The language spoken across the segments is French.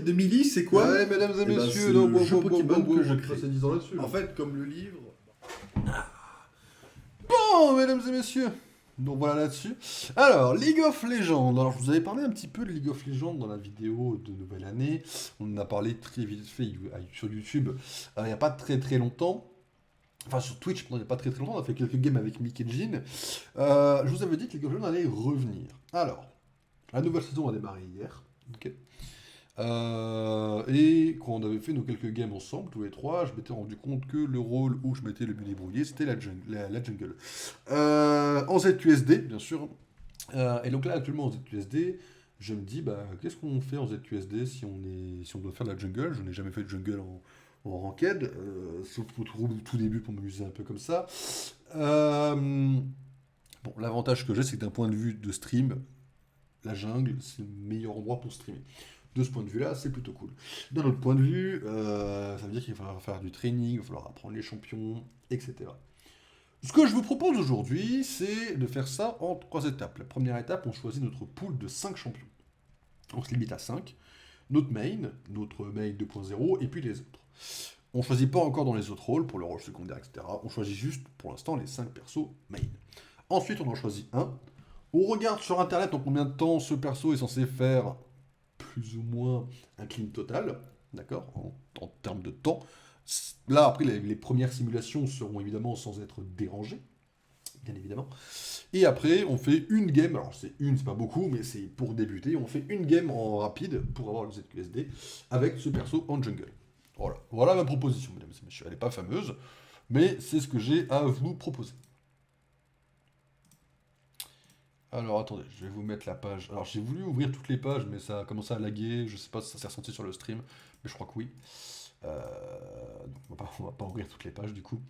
de Millie, c'est quoi? Ouais, mesdames et Eh ben, messieurs, c'est non, le jeu Pokémon que je on crée. passe à 10 ans là-dessus. En fait, comme le livre... Bon, mesdames et messieurs, donc voilà là-dessus. Alors, League of Legends. Alors, je vous avais parlé un petit peu de League of Legends dans la vidéo de nouvelle année. On en a parlé très vite fait sur YouTube il n'y a pas très très longtemps. Enfin, sur Twitch, il n'y a pas très très longtemps. On a fait quelques games avec Mick et Jean. Je vous avais dit que League of Legends allait revenir. Alors, la nouvelle saison a démarré hier. Ok. Et quand on avait fait nos quelques games ensemble, tous les trois, je m'étais rendu compte que le rôle où je m'étais le mieux débrouillé, c'était la jungle. En ZQSD, bien sûr. Et donc là, actuellement en ZQSD, je me dis, bah, qu'est-ce qu'on fait en ZQSD si on doit faire de la jungle? Je n'ai jamais fait de jungle en ranked, sauf au tout début pour m'amuser un peu comme ça. Bon, l'avantage que j'ai, c'est que d'un point de vue de stream, la jungle, c'est le meilleur endroit pour streamer. De ce point de vue-là, c'est plutôt cool. D'un autre point de vue, ça veut dire qu'il va falloir faire du training, il va falloir apprendre les champions, etc. Ce que je vous propose aujourd'hui, c'est de faire ça en 3 étapes. La première étape, on choisit notre pool de 5 champions. On se limite à 5. Notre main 2.0, et puis les autres. On ne choisit pas encore dans les autres rôles, pour le rôle secondaire, etc. On choisit juste, pour l'instant, les 5 persos main. Ensuite, on en choisit un. On regarde sur internet en combien de temps ce perso est censé faire plus ou moins un clean total, d'accord, en termes de temps. Là, après, les premières simulations seront évidemment sans être dérangées, bien évidemment. Et après, on fait une game, alors c'est pas beaucoup, mais c'est pour débuter, on fait une game en rapide pour avoir le ZQSD avec ce perso en jungle. Voilà ma proposition, mesdames et messieurs. Elle n'est pas fameuse, mais c'est ce que j'ai à vous proposer. Alors attendez, je vais vous mettre la page. Alors j'ai voulu ouvrir toutes les pages, mais ça a commencé à laguer. Je sais pas si ça s'est ressenti sur le stream, mais je crois que oui. Donc on va pas ouvrir toutes les pages du coup.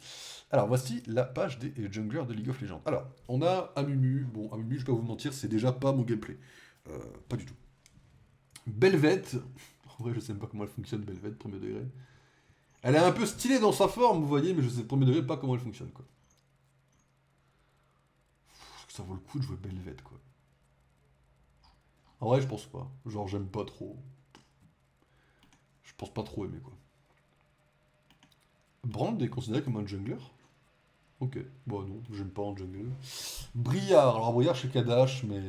Alors voici la page des junglers de League of Legends. Alors, on a Amumu. Bon, Amumu, je vais pas vous mentir, c'est déjà pas mon gameplay. Pas du tout. Belvet. En vrai, je sais même pas comment elle fonctionne, Belvet, premier degré. Elle est un peu stylée dans sa forme, vous voyez, mais je sais premier degré pas comment elle fonctionne, quoi. Ça vaut le coup de jouer Belvet, quoi. En vrai, je pense pas. Genre, j'aime pas trop. Je pense pas trop aimer, quoi. Brand est considéré comme un jungler? Ok. Bon, non, j'aime pas en jungle. Briard. Alors, Briard chez Kadash, mais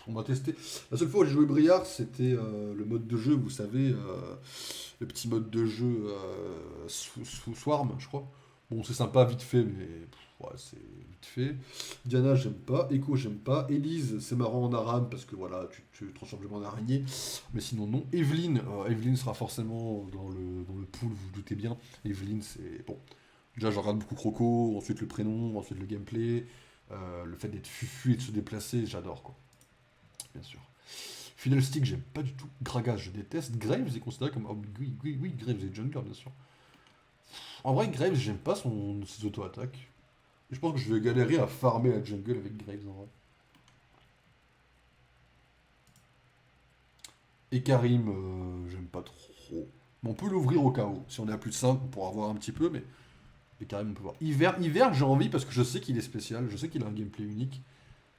on va tester. La seule fois où j'ai joué Briard, c'était le mode de jeu, vous savez, le petit mode de jeu Swarm, je crois. Bon, c'est sympa, vite fait, mais ouais, c'est vite fait. Diana, j'aime pas. Echo, j'aime pas. Elise, c'est marrant en Aram parce que voilà, tu transformes le en araignée. Mais sinon, non. Evelyne, Evelyne sera forcément dans le pool, vous vous doutez bien. Evelyne, c'est. Bon. Déjà, je regarde beaucoup Croco, ensuite le prénom, ensuite le gameplay. Le fait d'être fufu et de se déplacer, j'adore, quoi. Bien sûr. Fiddlestick, j'aime pas du tout. Gragas, je déteste. Graves est considéré comme. Oh, oui, Graves est jungler, bien sûr. En vrai, Graves, j'aime pas ses auto-attaques. Je pense que je vais galérer à farmer la jungle avec Graves en vrai. Et Karim, j'aime pas trop. Mais on peut l'ouvrir au cas où. Si on est à plus de 5, on pourra voir un petit peu, mais Karim, on peut voir. Hiver, j'ai envie parce que je sais qu'il est spécial, je sais qu'il a un gameplay unique.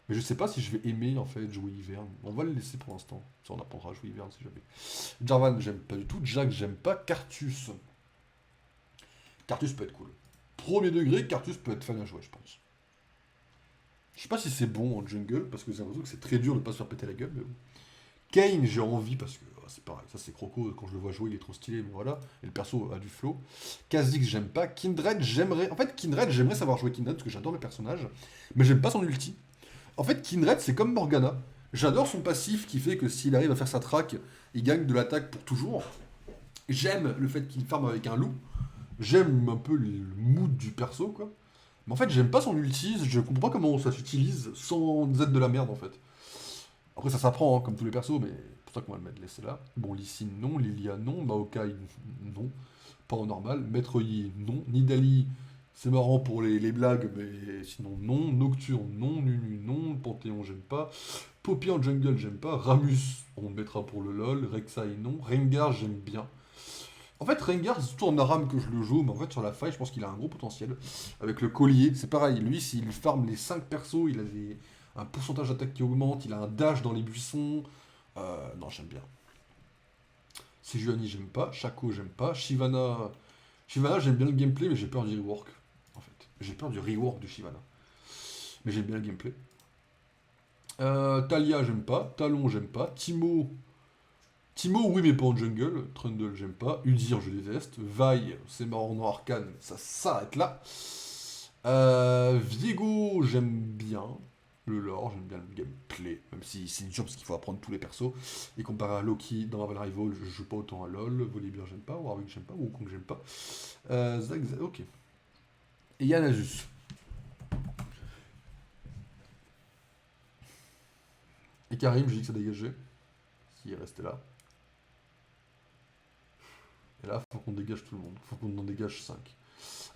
Mais je sais pas si je vais aimer en fait jouer Hiverne. On va le laisser pour l'instant. Ça, on apprendra à jouer Hiverne si jamais. Jarvan, j'aime pas du tout. Jack, j'aime pas. Cartus. Cartus peut être cool. Premier degré, Cartus peut être fun à jouer, je pense. Je sais pas si c'est bon en jungle, parce que j'ai l'impression que c'est très dur de pas se faire péter la gueule, mais bon. Kane, j'ai envie, parce que c'est pareil, ça c'est Croco, quand je le vois jouer, il est trop stylé, mais voilà. Et le perso a du flow. Kha'Zix, j'aime pas. Kindred, j'aimerais. En fait, Kindred, j'aimerais savoir jouer Kindred, parce que j'adore le personnage, mais j'aime pas son ulti. En fait, Kindred, c'est comme Morgana. J'adore son passif qui fait que s'il arrive à faire sa track, il gagne de l'attaque pour toujours. J'aime le fait qu'il farme avec un loup. J'aime un peu le mood du perso, quoi. Mais en fait, j'aime pas son ulti, je comprends pas comment ça s'utilise sans être de la merde, en fait. Après, ça s'apprend, hein, comme tous les persos, mais c'est pour ça qu'on va le mettre laisser là. Bon, Lee Sin, non. Lilia, non. Maokai, non. Pas en normal. Maître Yi, non. Nidali, c'est marrant pour les blagues, mais sinon, non. Nocturne, non. Nunu, non. Panthéon, j'aime pas. Poppy en jungle, j'aime pas. Ramus, on le mettra pour le lol. Rek'Sai, non. Rengar, j'aime bien. En fait, Rengar, c'est surtout en Aram que je le joue, mais en fait, sur la faille, je pense qu'il a un gros potentiel. Avec le collier, c'est pareil. Lui, s'il farme les 5 persos, il a un pourcentage d'attaque qui augmente, il a un dash dans les buissons. Non, j'aime bien. Sejuani, j'aime pas. Shaco, j'aime pas. Shyvana, j'aime bien le gameplay, mais j'ai peur du rework. En fait, j'ai peur du rework de Shyvana. Mais j'aime bien le gameplay. Talia, j'aime pas. Talon, j'aime pas. Timo, oui, mais pas en jungle. Trundle, j'aime pas. Udyr, je déteste. Vi, c'est marrant dans Arcane, ça s'arrête là. Viego, j'aime bien le lore, j'aime bien le gameplay, même si c'est dur parce qu'il faut apprendre tous les persos. Et comparé à Loki dans Marvel Rival, je joue pas autant à LoL. Volibear, j'aime pas. Warwick, j'aime pas. Wukong, j'aime pas. Ok. Et Yanazus. Et Karim, j'ai dit que ça dégageait. S'il est resté là. Et là, faut qu'on dégage tout le monde. Faut qu'on en dégage 5.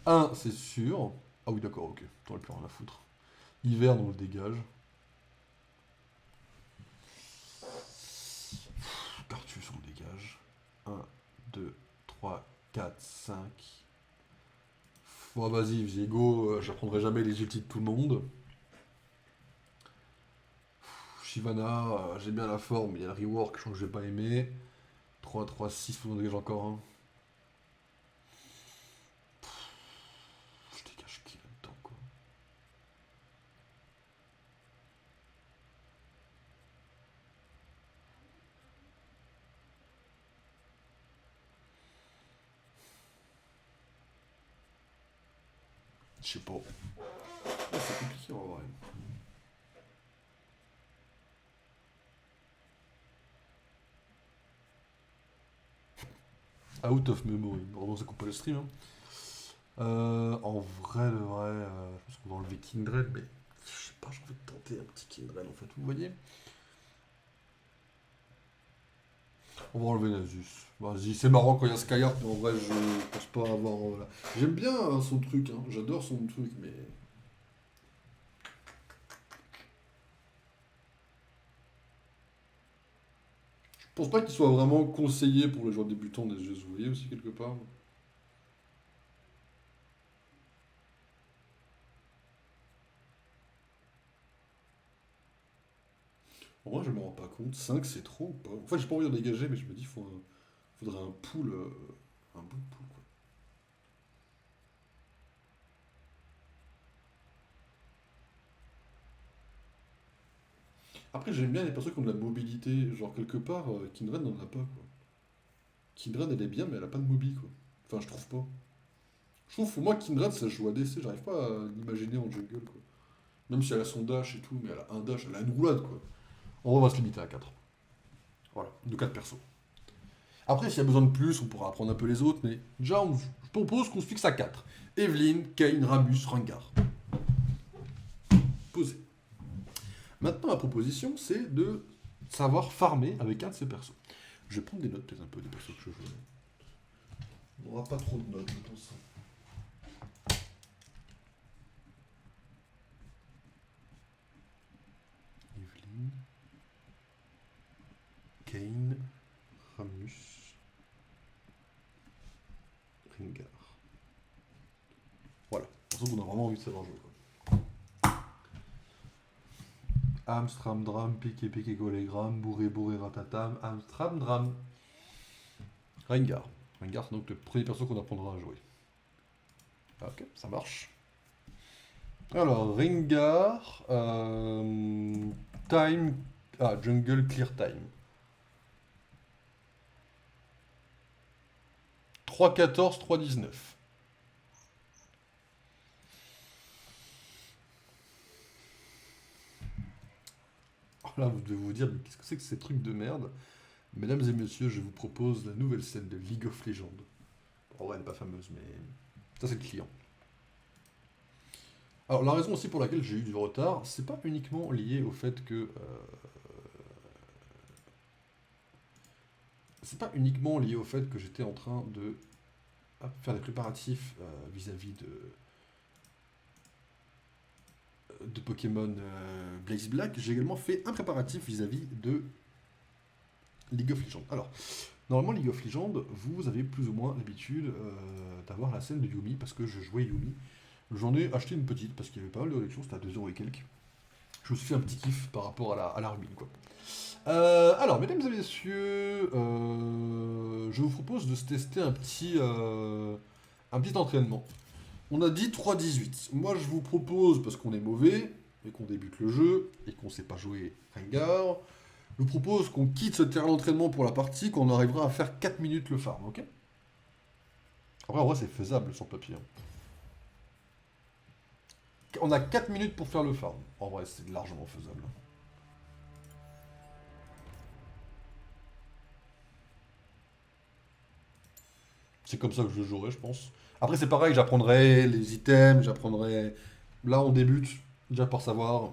Un, c'est sûr. Ah oui, d'accord, ok. T'aurais plus rien à foutre. Hiver, on le dégage. Cartus, on le dégage. 1, 2, 3, 4, 5. Bon, vas-y, Viego, j'apprendrai jamais les ultis de tout le monde. Shyvana, j'ai bien la forme, il y a le rework, je crois que je vais pas aimer. 3, 3, 6, faut qu'on dégage encore un. Je dégage qui là-dedans, quoi. Je sais pas. C'est compliqué en vrai. Out of memory. Vraiment, ça coupe pas le stream. Hein. En vrai, de vrai, je pense qu'on va enlever Kindred, mais je sais pas, j'ai envie de tenter un petit Kindred en fait, vous voyez. On va enlever Nasus. Vas-y, c'est marrant quand il y a Skyheart, mais en vrai, je pense pas avoir. Voilà. J'aime bien son truc, hein. J'adore son truc, mais. Je pense pas qu'il soit vraiment conseillé pour les joueurs débutants des jeux, vous voyez aussi quelque part. En vrai, je me rends pas compte. 5 c'est trop ou pas? En fait, j'ai pas envie de dégager, mais je me dis, faudrait un pool. Un bout de pool, quoi. Après, j'aime bien les personnes qui ont de la mobilité. Genre, quelque part, Kindred n'en a pas, quoi. Kindred, elle est bien, mais elle a pas de mobi, quoi. Enfin, je trouve pas. Je trouve, pour moi, Kindred, ça se joue à DC. J'arrive pas à l'imaginer en jungle, quoi. Même si elle a son dash et tout, mais elle a un dash, elle a une roulade, quoi. On va se limiter à 4. Voilà, de 4 persos. Après, s'il y a besoin de plus, on pourra apprendre un peu les autres, mais déjà, je propose qu'on se fixe à 4. Evelyn, Kane, Ramus, Rengar. Posé. Maintenant, ma proposition, c'est de savoir farmer avec un de ces persos. Je vais prendre des notes, peut-être un peu, des persos que je joue. On n'aura pas trop de notes, je pense. Evelyn, Kane, Ramus, Rengar. Voilà, pour ça qu'on a vraiment envie de savoir jouer. Amstramdram, piqué piqué golégram, bourré bourré ratatam, Amstramdram. Rengar. Rengar, c'est donc le premier perso qu'on apprendra à jouer. Ok, ça marche. Alors, Rengar, Time, Jungle Clear Time. 3-14, 3-19. Là, vous devez vous dire, mais qu'est-ce que c'est que ces trucs de merde? Mesdames et messieurs, je vous propose la nouvelle scène de League of Legends. En vrai, elle n'est pas fameuse, mais ça, c'est le client. Alors, la raison aussi pour laquelle j'ai eu du retard, c'est pas uniquement lié au fait que. C'est pas uniquement lié au fait que j'étais en train de faire des préparatifs vis-à-vis de Pokémon Blaze Black. J'ai également fait un préparatif vis-à-vis de League of Legends. Alors, normalement, League of Legends, vous avez plus ou moins l'habitude d'avoir la scène de Yumi, parce que je jouais Yumi. J'en ai acheté une petite, parce qu'il y avait pas mal de réductions, c'était à 2€ et quelques. Je me suis fait un petit kiff par rapport à la rubine, quoi. Alors, mesdames et messieurs, je vous propose de se tester un petit entraînement. On a dit 3-18. Moi, je vous propose, parce qu'on est mauvais, et qu'on débute le jeu, et qu'on sait pas jouer ringard, je vous propose qu'on quitte ce terrain d'entraînement pour la partie, qu'on arrivera à faire 4 minutes le farm, ok? Après, en vrai, c'est faisable sur papier, hein. On a 4 minutes pour faire le farm. En vrai, c'est largement faisable. C'est comme ça que je jouerai, je pense. Après, c'est pareil, j'apprendrai les items, j'apprendrai. Là, on débute, déjà par savoir.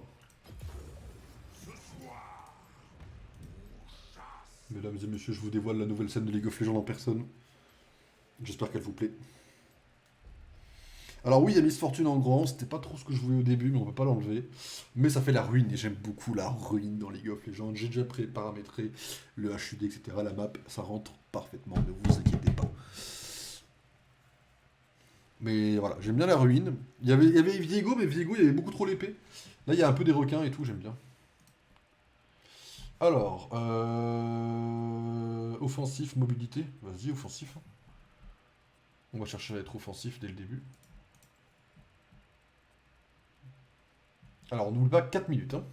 Mesdames et messieurs, je vous dévoile la nouvelle scène de League of Legends en personne. J'espère qu'elle vous plaît. Alors oui, il y a Miss Fortune en grand, c'était pas trop ce que je voulais au début, mais on peut pas l'enlever. Mais ça fait la ruine, et j'aime beaucoup la ruine dans League of Legends. J'ai déjà paramétré le HUD, etc. La map, ça rentre parfaitement, ne vous inquiétez pas. Mais voilà, j'aime bien la ruine. Il y avait Viego, mais Viego, il y avait beaucoup trop l'épée. Là, il y a un peu des requins et tout, j'aime bien. Alors, offensif, mobilité. Vas-y, offensif. On va chercher à être offensif dès le début. Alors, on n'oublie pas 4 minutes, hein.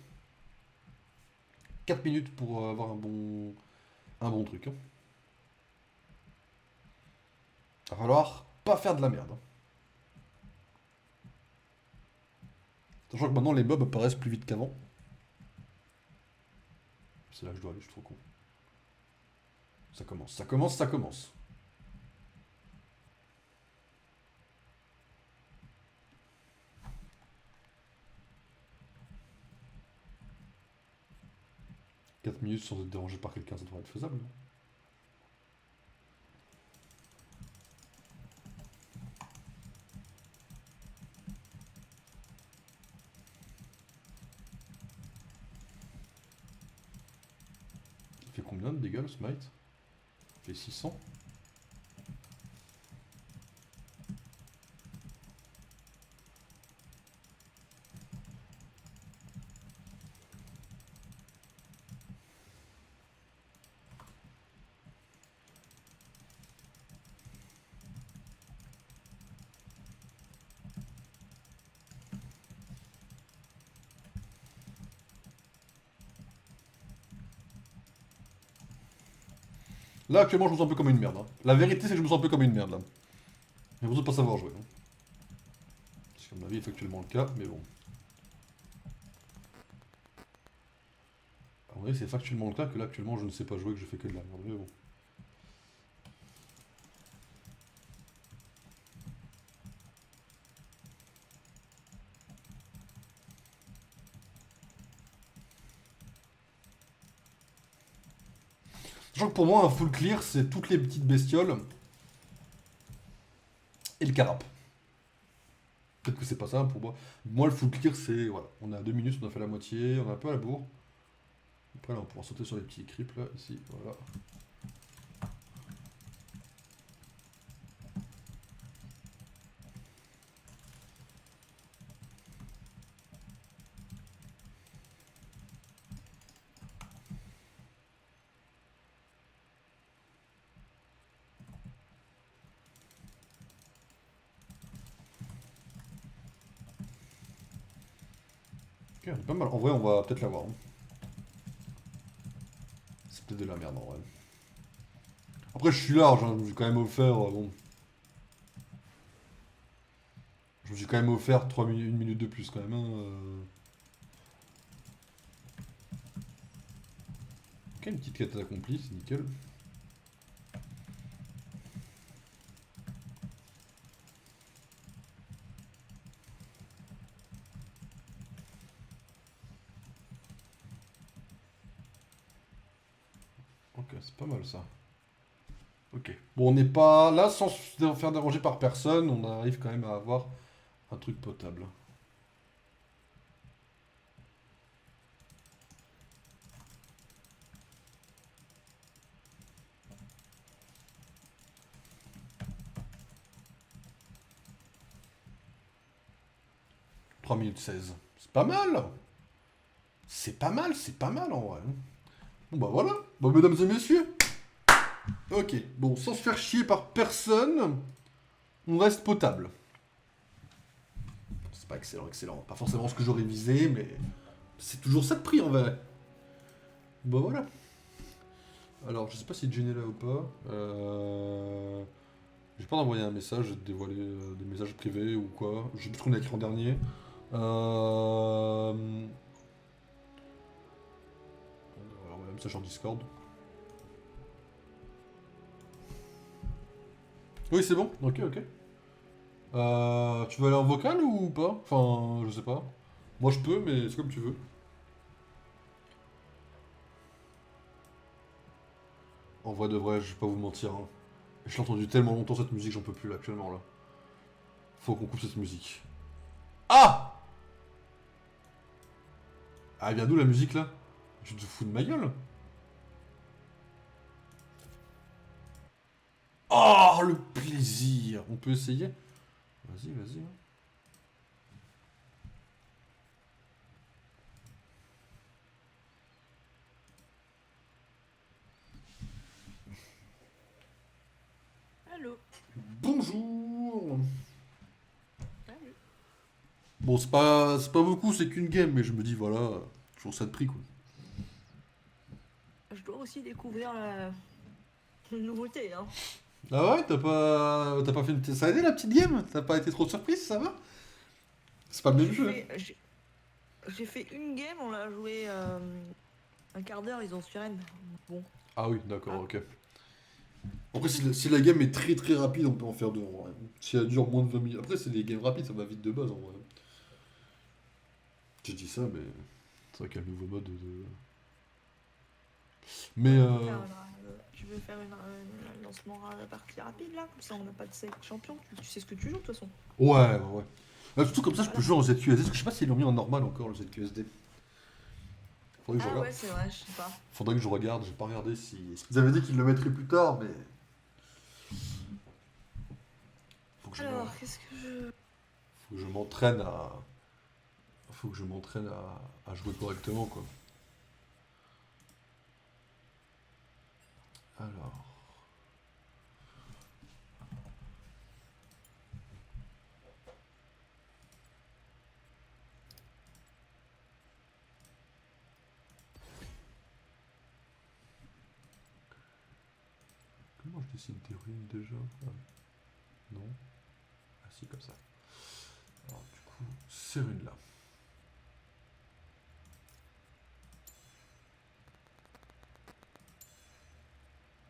4 minutes pour avoir un bon truc, hein. Il va falloir pas faire de la merde, hein. Sachant que maintenant, les mobs apparaissent plus vite qu'avant. C'est là que je dois aller, je suis trop con. Ça commence, ça commence, ça commence. « 4 minutes sans être dérangé par quelqu'un, ça devrait être faisable, non? Il fait combien de dégâts le smite? Il fait 600. Là, actuellement, je me sens un peu comme une merde, hein. La vérité, c'est que je me sens un peu comme une merde, là. J'ai l'impression de pas savoir jouer, hein. C'est à mon avis effectivement le cas, mais bon. À mon avis, c'est factuellement le cas que là, actuellement, je ne sais pas jouer, que je fais que de la merde, mais bon. Sachant que pour moi, un full clear, c'est toutes les petites bestioles et le carap. Peut-être que c'est pas ça pour moi. Moi, le full clear, c'est. Voilà, on est à 2 minutes, on a fait la moitié, on est un peu à la bourre. Après, là, on pourra sauter sur les petits creeps, là, ici, voilà. Ok, on est pas mal. En vrai, on va peut-être l'avoir, hein. C'est peut-être de la merde, en vrai. Après, je suis large, hein, je me suis quand même offert. Bon. Je me suis quand même offert 3 minutes, 1 minute de plus, quand même, hein. Ok, une petite quête accomplie, c'est nickel. Ok, c'est pas mal ça. Ok. Bon, on n'est pas là sans se faire déranger par personne, on arrive quand même à avoir un truc potable. « 3 minutes 16. C'est pas mal. C'est pas mal en vrai. Bon bah voilà. Bon, mesdames et messieurs. Ok, bon, sans se faire chier par personne, on reste potable. C'est pas excellent, excellent. Pas forcément ce que j'aurais visé, mais c'est toujours ça de prix en vrai. Bah voilà. Alors, je sais pas si Jenny est là ou pas. J'ai pas d'envoyer un message, de dévoiler des messages privés ou quoi. Je sais plus ce qu'on a écrit en dernier. Alors, voilà, un message en Discord. Oui, c'est bon. Ok, ok. Tu veux aller en vocal ou pas? Enfin, je sais pas. Moi, je peux, mais c'est comme tu veux. En vrai de vrai, je vais pas vous mentir. Hein. Je l'ai entendu tellement longtemps cette musique, j'en peux plus là, actuellement là. Faut qu'on coupe cette musique. Ah! Ah, elle vient d'où la musique là? Tu te fous de ma gueule? Oh, le plaisir! On peut essayer? Vas-y, vas-y. Hein. Allô. Bonjour! Salut. Bon, c'est pas beaucoup, c'est qu'une game, mais je me dis, voilà, toujours ça de prix quoi. Je dois aussi découvrir la nouveauté, hein. Ah ouais, t'as pas fait une. Ça a aidé la petite game? T'as pas été trop surprise, ça va? C'est pas le même J'ai jeu. fait, j'ai j'ai fait une game, on l'a joué un quart d'heure, ils ont Suren. Bon. Ah oui, d'accord, Ah. ok. Après, si la game est très très rapide, on peut en faire deux en vrai. Si elle dure moins de 20 minutes. Après, c'est des games rapides, ça va vite de base en vrai. J'ai dit ça, mais c'est vrai qu'il y a le nouveau mode de. Mais Tu veux faire un lancement à partie rapide là? Comme ça on n'a pas de select champion. Tu sais ce que tu joues de toute façon. ouais, ouais, ouais. Surtout comme ça, je peux Voilà. jouer en ZQSD, parce que je sais pas s'ils l'ont mis en normal encore, le ZQSD. Faudrait que je Ah regarde. ouais, c'est vrai, je sais pas. Faudrait que je regarde, j'ai pas regardé si. Ils avaient dit qu'ils le mettraient plus tard, mais. Faut que je me- Alors, qu'est-ce que je. Faut que je m'entraîne à. Faut que je m'entraîne à jouer correctement, quoi. Alors. Comment je dessine des runes déjà? Ah, non. Ah si, comme ça. Alors, du coup, ces runes-là.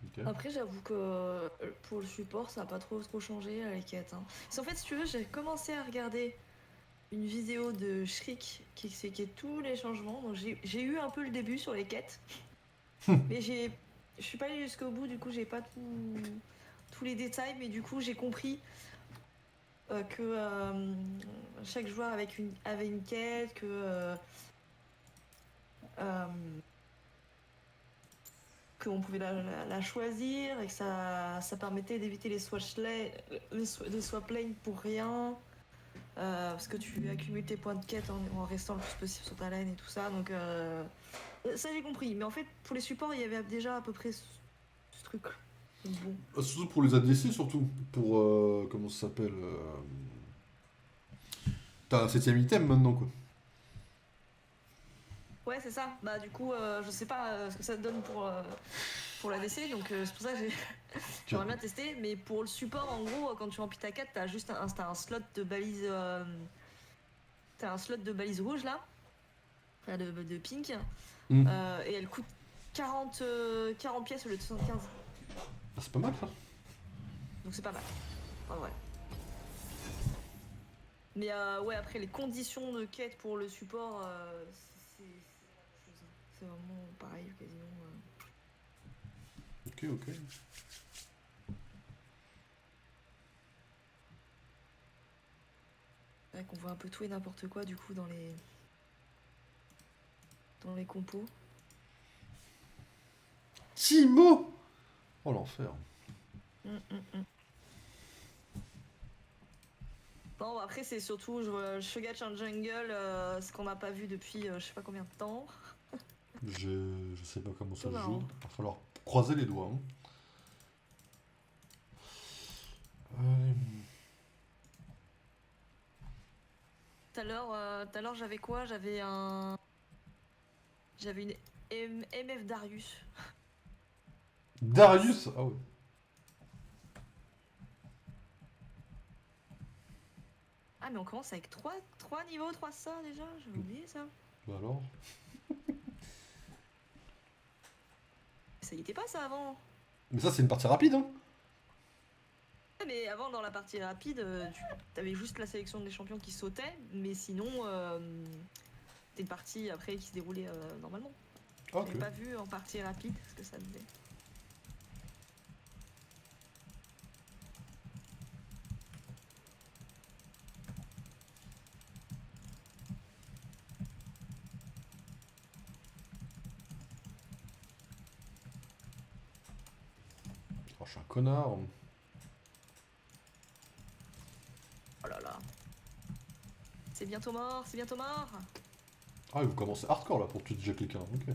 Ok. Après, j'avoue que pour le support, ça n'a pas trop changé les quêtes, hein. Parce qu'en fait, si tu veux, j'ai commencé à regarder une vidéo de Shriek qui expliquait tous les changements. Donc j'ai eu un peu le début sur les quêtes, mais je suis pas allée jusqu'au bout. Du coup, j'ai pas tous les détails, mais du coup, j'ai compris que chaque joueur avait une quête, que euh, qu'on pouvait la choisir et que ça permettait d'éviter les swap lanes pour rien. Parce que tu accumules tes points de quête en restant le plus possible sur ta lane et tout ça. Donc ça j'ai compris. Mais en fait pour les supports il y avait déjà à peu près ce truc. Donc bon. Surtout pour les ADC, surtout. Pour. Comment ça s'appelle T'as un 7ème item maintenant, quoi. Ouais c'est ça. Bah du coup je sais pas ce que ça donne pour la DC. Donc c'est pour ça que j'aimerais bien tester. Mais pour le support en gros quand tu remplis ta quête t'as juste t'as un slot de balise. T'as un slot de balise rouge là. De pink. Hmm. Et elle coûte 40 pièces au lieu de 75. Ah, c'est pas mal ça. Donc c'est pas mal. En vrai. Mais ouais, après les conditions de quête pour le support, c'est la même chose, hein. C'est vraiment pareil quasiment. Ok, ok. C'est vrai qu'on voit un peu tout et n'importe quoi du coup dans les compos. Timo. Oh l'enfer. Non, après c'est surtout Shogach en jungle, ce qu'on n'a pas vu depuis je sais pas combien de temps. Je sais pas comment ça se Marrant. joue. Il va falloir croiser les doigts. Hein. Tout à l'heure j'avais quoi? J'avais une MF Darius. Darius. Ah ouais. Ah mais on commence avec 3 niveaux, 3 sorts déjà, j'avais oublié ça. Bah alors. Ça y était pas ça avant. Mais ça, c'est une partie rapide, hein. Ah, mais avant dans la partie rapide, tu avais juste la sélection des champions qui sautaient, mais sinon c'était une partie après qui se déroulait normalement. Ok. J'ai pas vu en partie rapide ce que ça faisait. Oh, je suis un connard. Oh là là. C'est bientôt mort, c'est bientôt mort. Ah, vous commencez hardcore là pour tuer déjà quelqu'un. Ok.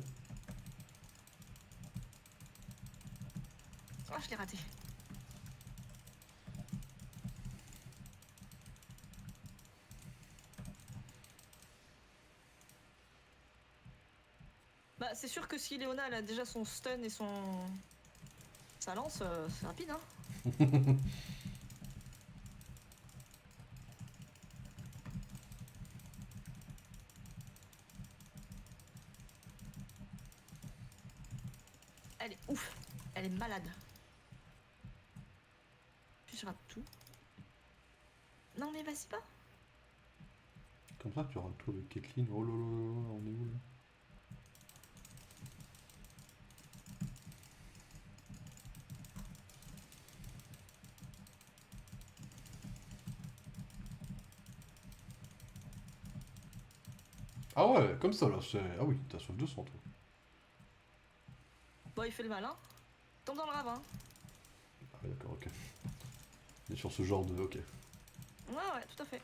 Ah, je l'ai raté. Bah, c'est sûr que si Léona elle a déjà son stun et sa lance, c'est rapide, hein. Elle est ouf. Elle est malade. Puis je rate tout. Non mais vas-y pas. Comme ça, tu auras tout avec Caitlyn. Oh là là là, on est où là? Ah ouais, comme ça là, c'est... Ah oui, t'as soif de sang toi. Bon, il fait le malin. Tombe dans le ravin. Ah ouais, d'accord, ok. Et sur ce genre de... Ok. Ouais, tout à fait.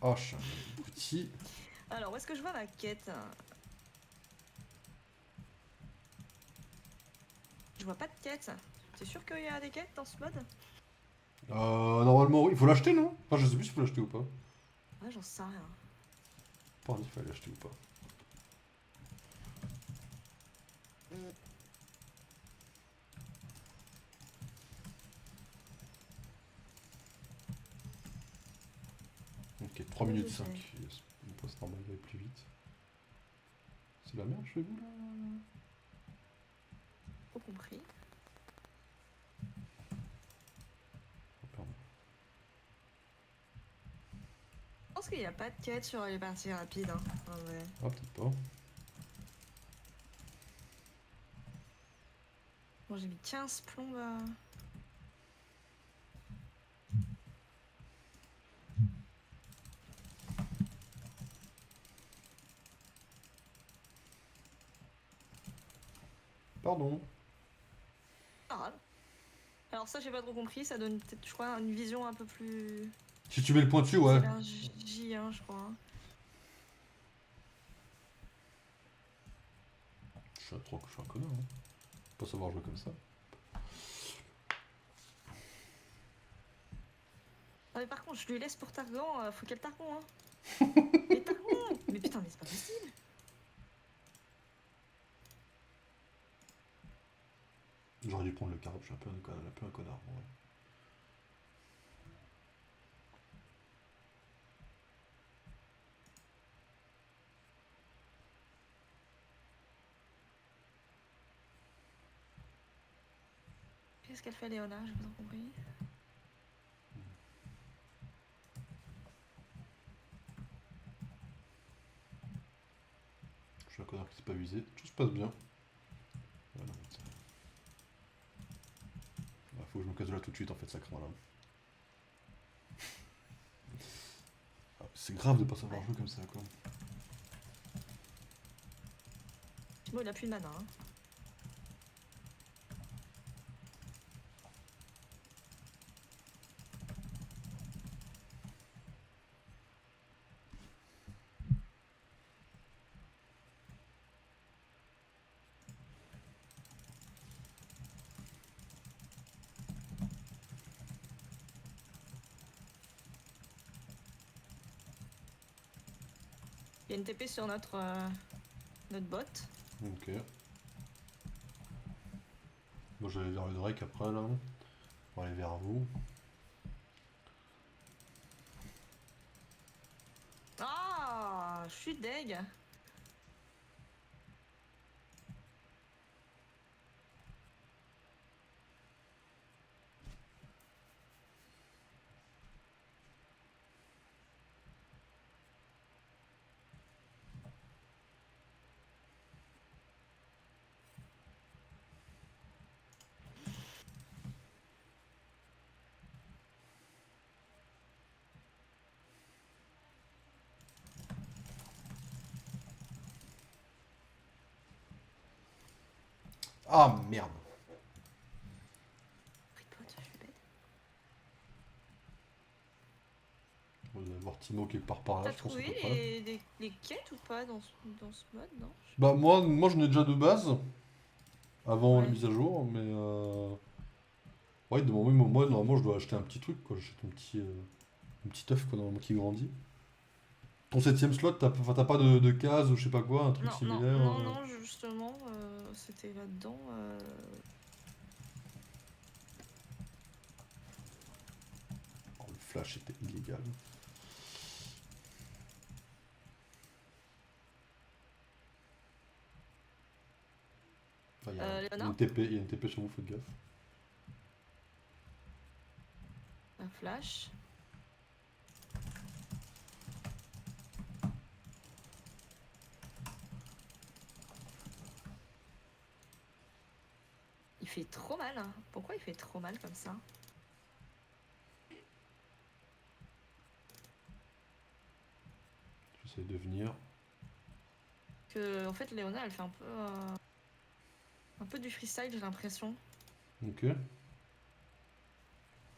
Ah, je suis un petit... Alors, où est-ce que je vois ma quête? Je vois pas de quête. T'es sûr qu'il y a des quêtes dans ce mode? Normalement, oui. Il faut l'acheter, non? Enfin, je sais plus s'il faut l'acheter ou pas. Ouais, j'en sais rien. Pas dit qu'il fallait l'acheter ou pas. Ok, 3 Oui, minutes je 5. sais. Yes. On passe normal, il va plus vite. C'est la merde chez vous là? Trop compris. Oh, pardon. Je pense qu'il n'y a pas de quête sur les parties rapides. Hein. Ah ouais. Ah, peut-être pas. Bon, j'ai mis 15 plombes. Pardon. Pas grave. Alors ça, j'ai pas trop compris. Ça donne peut-être, je crois, une vision un peu plus Si tu mets le pointu, ouais. élargie, hein, je crois. Je suis un connard, hein. Pas savoir jouer comme ça. Ah, mais par contre, je lui laisse pour Targan. Faut qu'elle Targon, hein. Mais Targon! Mais putain, mais c'est pas possible. J'aurais dû prendre le carab, je suis un peu un connard. Ouais. Qu'est-ce qu'elle fait, Léona? J'ai pas trop compris. Je suis un connard qui s'est pas visé. Tout se passe bien. Voilà. Faut que je me casse de là tout de suite en fait, ça craint là. Ah, c'est grave de pas savoir jouer comme ça quoi. Timo, il a plus de mana. Hein. Il y a une TP sur notre bot. Ok. Bon, j'allais vers le Drake après là. On va aller vers vous. Ah, je suis deg. Ah merde. Ripot, je suis bête. On va voir Timo quelque part par là, T'as je pense à trouvé peu près. les quêtes ou pas dans ce mode, non? Bah moi j'en ai déjà de base. Avant la Ouais. mise à jour, mais ouais, de mon moi normalement je dois acheter un petit truc quoi, j'achète un petit œuf quoi normalement qui grandit. Ton septième slot, t'as pas de case ou je sais pas quoi, un truc Non, non, similaire non, non, justement, c'était là-dedans. Oh, le flash était illégal. Ah, il y a Léona, une TP, il y a une TP sur vous, faites gaffe. un flash. Il fait trop mal, hein. Pourquoi il fait trop mal comme ça? J'essaie de venir. Que, en fait, Léona, elle fait un peu du freestyle, j'ai l'impression. Ok.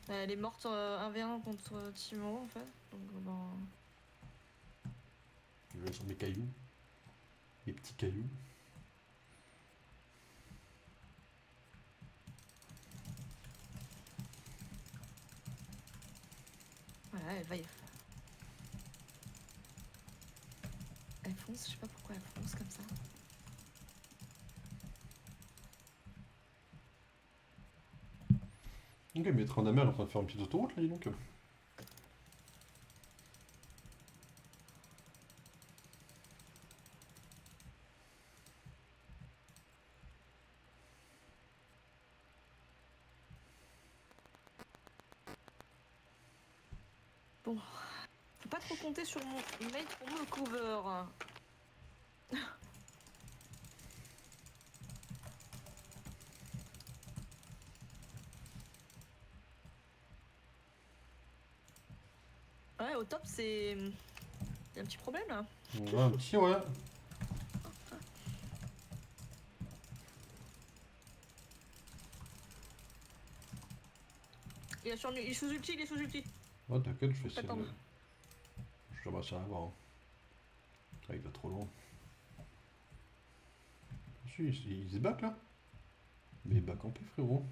Elle est morte 1v1 contre Timo, en fait. Donc, ben... Je vais sur mes cailloux. Mes petits cailloux. Voilà, elle va y... Elle fonce, je sais pas pourquoi elle fonce comme ça. Ok, mais Trindamer est en train de faire une petite autoroute là, dis donc. Bon, faut pas trop compter sur mon mate pour me cover. Ouais, au top, c'est... Il y a un petit problème, là. Ouais, un petit, ouais. Il est sous ulti, il est sous ulti. Ouais, t'inquiète, je vais essayer de... Attends. Je vais réussir à l'avoir. Hein. Ah, il va trop loin. Si, il se back là. Mais il back en paix, frérot.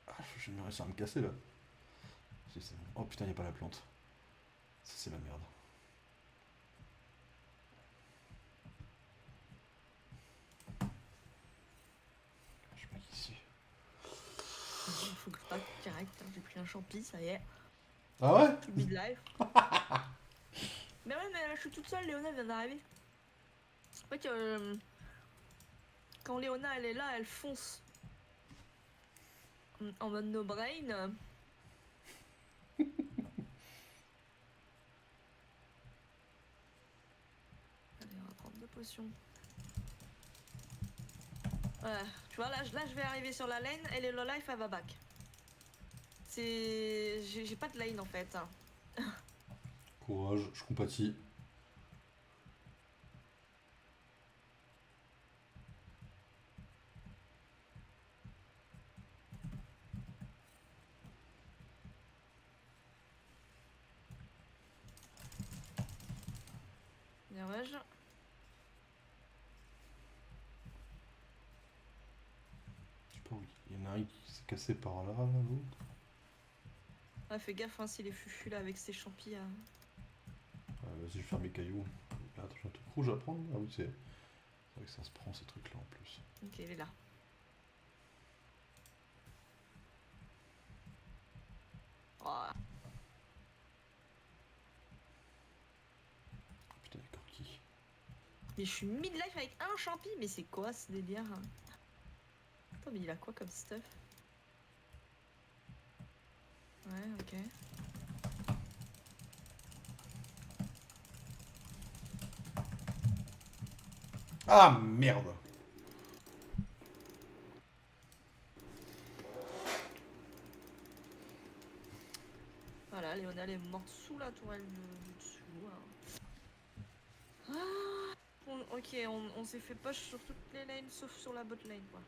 Ah, je vais réussir à me casser là. Si, c'est bon. Oh putain, il n'y a pas la plante. Ça, c'est la merde. Je suis back ici. Il faut que je back direct, hein. J'ai pris un champi, ça y est. Ah ouais? Je suis mid-life. Mais ouais, mais je suis toute seule, Léona vient d'arriver. En fait, quand Léona elle est là, elle fonce en mode no brain. Allez, on va prendre 2 potions. Ouais, tu vois, là, je vais arriver sur la lane et les low life elle va back. C'est. J'ai pas de lane en fait. Courage, je compatis. Bien, ouais, Je sais pas où il y en a un qui s'est cassé par là, l'autre. Ah, fais gaffe, hein, s'il est fufu là avec ses champis. Vas-y, je vais faire mes cailloux. Ah, attends, j'ai un truc rouge à prendre. Ah oui, c'est vrai que ça se prend ces trucs-là en plus. Ok, il est là. Oh, Putain, les corquilles. mais je suis mid-life avec un champi, mais c'est quoi ce délire? Attends, mais il a quoi comme stuff? Ouais, ok. Ah merde! Voilà, Léonel est morte sous la tourelle du dessous. Hein. Ok, on s'est fait push sur toutes les lanes sauf sur la bot lane, quoi.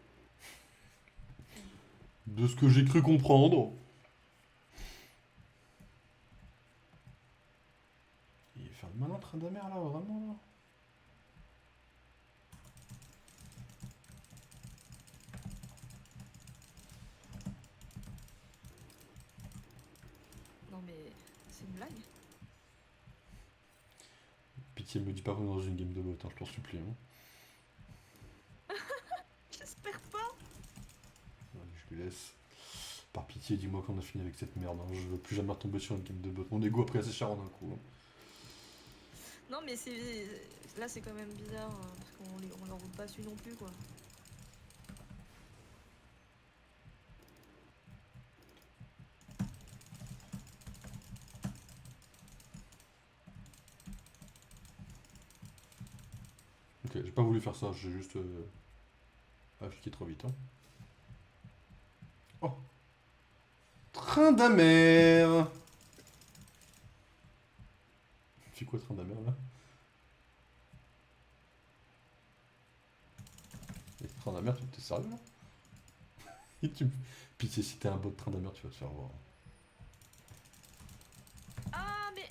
De ce que j'ai cru comprendre. Il va faire le malin train d'amer là, vraiment là. Non mais c'est une blague? Pitié, me dis pas qu'on est dans une game de bot, hein, je t'en supplie. Hein. J'espère pas. Allez, je lui laisse. Par pitié, dis-moi qu'on a fini avec cette merde. Hein. Je veux plus jamais retomber sur une game de bot. Mon ego a pris assez cher en un coup. Hein. Non mais c'est... Là c'est quand même bizarre, parce on leur roule pas dessus non plus, quoi. Ok, j'ai pas voulu faire ça, j'ai juste appliqué trop vite. Hein. Oh! Train d'amer! C'est quoi train d'amer là? Train d'amer, t'es sérieux là? Et tu... Pitié, si t'es un bot de train d'amer, tu vas te faire voir. Ah mais...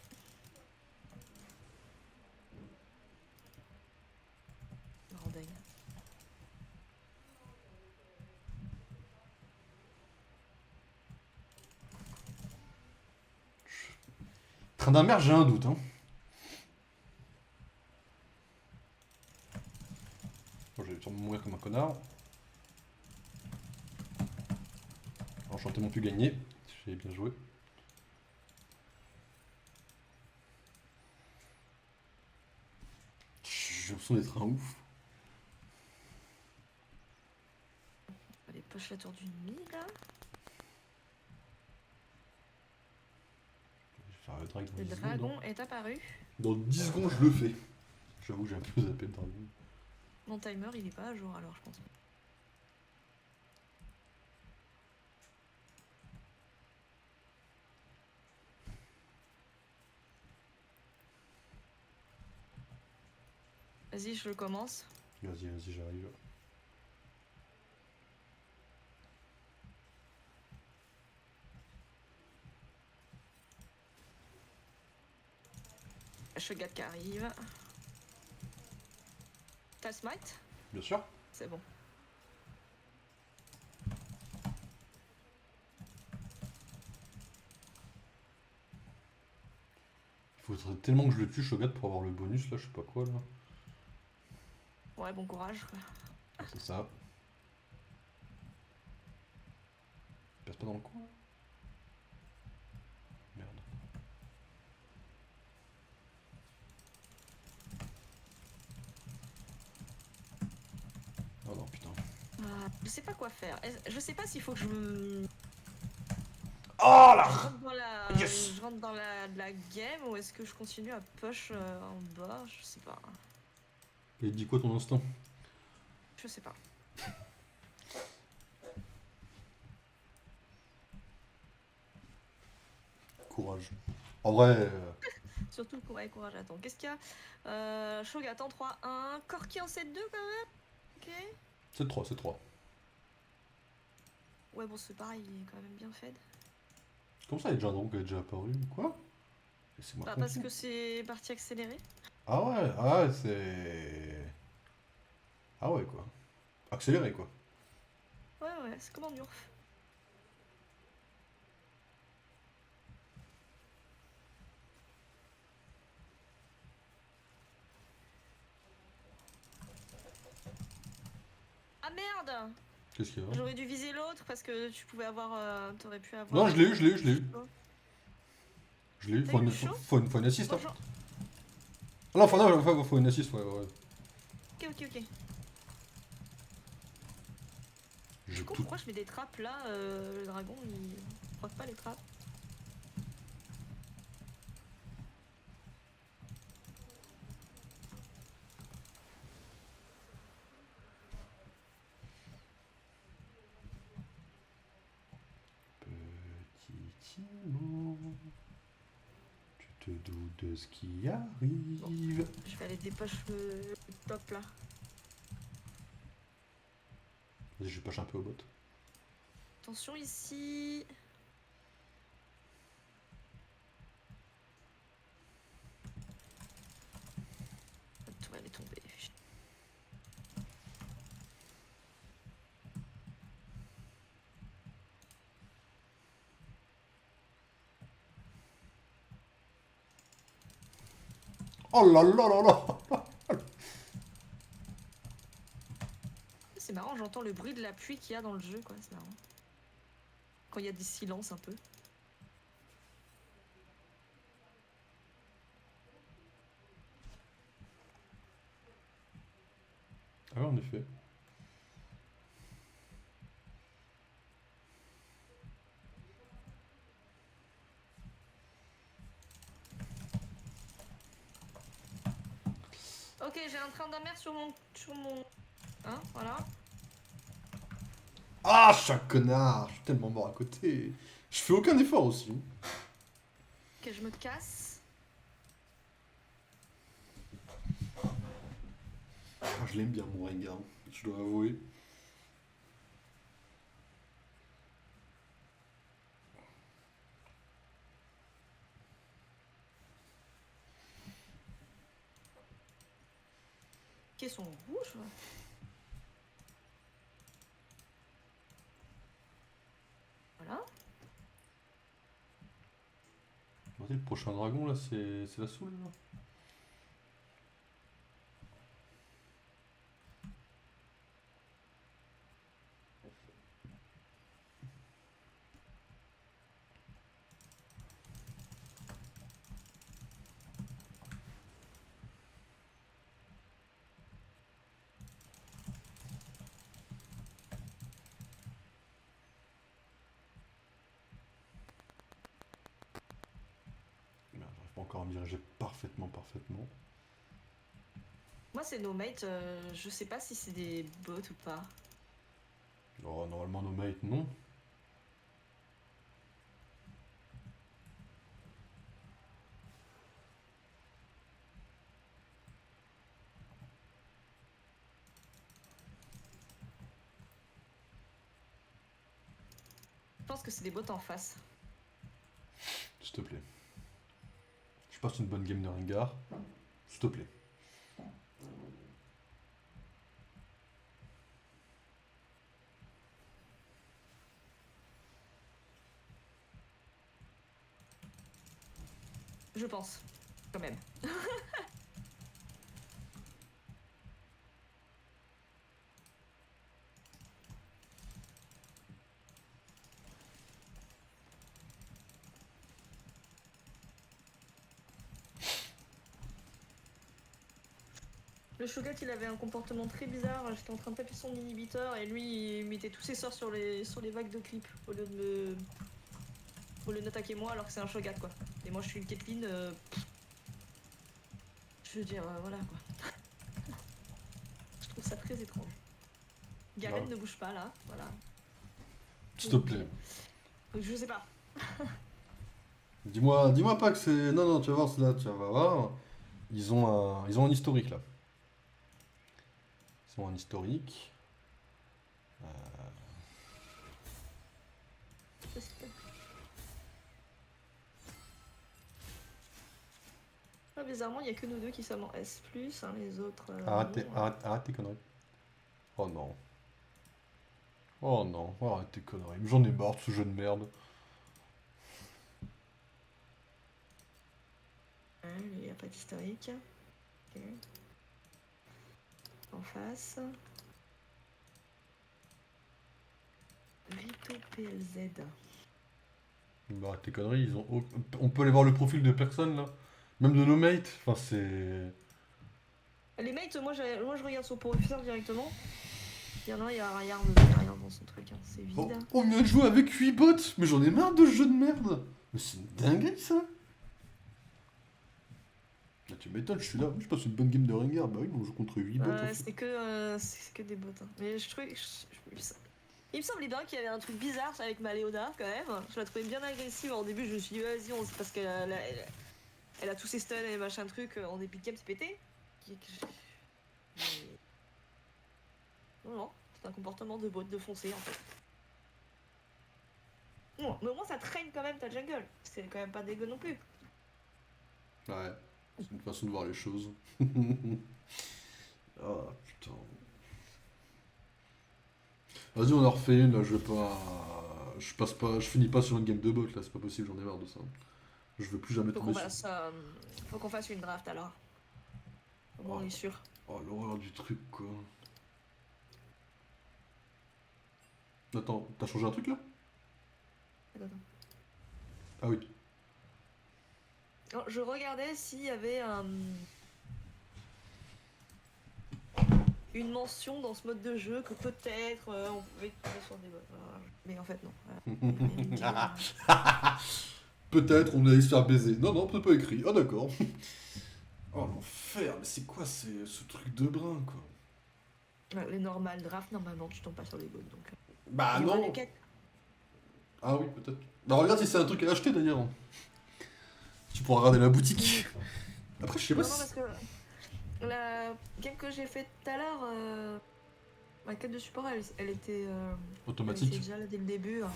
Bordel. Train d'amer, j'ai un doute. Hein. Bon, je vais sûrement mourir comme un connard. Enchanté, mon pu gagner. J'ai bien joué. J'ai l'impression d'être un ouf. Allez, push la tour du nid, là. Je vais faire le drag dans Le 10 secondes. dragon Hein. est apparu. Dans 10 secondes, je le fais. J'avoue que j'ai un peu zappé le dragon. Mon timer, il est pas à jour, alors, je pense. Vas-y, je le commence. Vas-y, vas-y, j'arrive. Shogat qui arrive. T'as smite? Bien sûr. C'est bon. Il faudrait tellement que je le tue, Shogat, pour avoir le bonus là, je sais pas quoi là. Ouais, bon courage, quoi. C'est ça. Il passe pas dans le coin là. Merde. Oh non, putain. Je sais pas quoi faire. Je sais pas s'il faut que je me... Oh Je là! rentre dans la, Yes. je rentre dans la game ou est-ce que je continue à push en bas? Je sais pas. Et dis quoi ton instinct? Je sais pas. Courage. En vrai, Surtout courage, courage, attends. Qu'est-ce qu'il y a Shogat en 3-1. Corki en 7-2 quand même. Ok. c'est 3, c'est 3. Ouais, bon, c'est pareil, il est quand même bien fait. Comment ça, il y a déjà un dragon qui est déjà apparu? Quoi? Laissez-moi Bah, parce tranquille. que c'est parti accéléré. Ah ouais, c'est... Ah ouais, quoi. Accéléré, quoi. Ouais, c'est comme en Urf. Ah merde! Qu'est-ce qu'il y a? J'aurais dû viser l'autre parce que tu pouvais avoir. T'aurais pu avoir. Non, je l'ai eu. Je l'ai eu. T'as Faut eu une, le faut, chaud? faut une assist. Hein. Bonjour. Ah non, faut une assist, ouais. Ok. J'ai Du coup, tout. pourquoi je mets des trappes là? Le dragon il proc pas les trappes. Petit Timo, tu te doutes de ce qui arrive. Je vais aller dépêcher le top là. Vas-y, je pêche un peu au bot. Attention ici. La tour elle est tombée. Oh là là là là. C'est marrant, j'entends le bruit de la pluie qu'il y a dans le jeu, quoi. C'est marrant. Quand il y a des silences un peu. Ah ouais, en effet. Ok, j'ai un train d'amer sur mon. Hein, voilà. Ah, je suis un connard. Je suis tellement mort à côté. Je fais aucun effort aussi. Ok, je me casse. Ah, je l'aime bien, mon Rengar. Je dois avouer. Qui sont rouges. Voilà. Regardez, le prochain dragon, là, c'est la soule, là. Merde, j'arrive pas encore à me diriger parfaitement. Moi, c'est nos mates. Je sais pas si c'est des bots ou pas. Oh, normalement, nos mates, non. Je pense que c'est des bots en face. S'il te plaît. Je passe une bonne game de Rengar. S'il te plaît. Je pense. Quand même. Le Shogat il avait un comportement très bizarre, j'étais en train de taper son inhibiteur et lui il mettait tous ses sorts sur les vagues de creep au lieu de m'attaquer moi alors que c'est un Shogat quoi. Et moi je suis une Caitlyn, je veux dire voilà quoi. Je trouve ça très étrange. Garen Ouais. ne bouge pas là, voilà. S'il te plaît. Donc, je sais pas. Dis-moi pas que c'est... Non, tu vas voir, là, tu vas voir. Ils ont un historique, là. Ils ont un historique. Ah, bizarrement il y a que nous deux qui sommes en S+, hein, les autres... non. Arrête tes conneries. Oh non. Oh non, arrête tes conneries. J'en ai marre de ce jeu de merde. Il n'y a pas d'historique. Ok. En face. Rito PLZ. Bah, tes conneries, ils ont. On peut aller voir le profil de personne là. Même de nos mates. Enfin, c'est. Les mates, moi je regarde son professeur directement. Il y en a, il y a rien dans son truc, hein. C'est vide. Oh, on vient de jouer avec 8 bots. Mais j'en ai marre de ce jeu de merde. Mais c'est une dinguerie ça. Ah, tu m'étonnes, je suis là. Je passe une bonne game de Rengar. Bah oui, on joue contre 8 bots. En fait. c'est que des bots. Hein. Mais je trouvais. Il me semblait bien qu'il y avait un truc bizarre avec ma Léona quand même. Je la trouvais bien agressive. Au début, je me suis dit, vas-y, c'est parce qu'elle elle a tous ses stuns et machin truc en début de game, c'est pété. Mais... Non, c'est un comportement de bot de foncer en fait. Bon, mais au moins ça traîne quand même ta jungle. C'est quand même pas dégueu non plus. Ouais, c'est une façon de voir les choses. Ah putain. Vas-y, on en refait une là, je vais pas. Je passe pas. Je finis pas sur une game de bot là, c'est pas possible, j'en ai marre de ça. Je veux plus jamais tomber sur. Faut qu'on fasse une draft alors. Au moins on est sûr. Oh l'horreur du truc quoi. Attends, t'as changé un truc là? Attends. Ah oui. Alors, je regardais s'il y avait une mention dans ce mode de jeu que peut-être on pouvait tomber sur des bots. Mais en fait non. Peut-être on allait se faire baiser. Non, non, c'est pas écrit. Ah d'accord. Oh l'enfer, mais c'est quoi ce truc de brin quoi? Les normales draft, normalement tu tombes pas sur des bots donc. Bah Il y aura non. des quêtes. Ah oui, peut-être. Bah regarde si c'est un truc à acheter d'ailleurs. Tu pourras regarder la boutique. Après, je sais pas Non, non, si. parce que la game que j'ai faite tout à l'heure, ma quête de support, elle était Automatique. déjà là dès le début. Hein.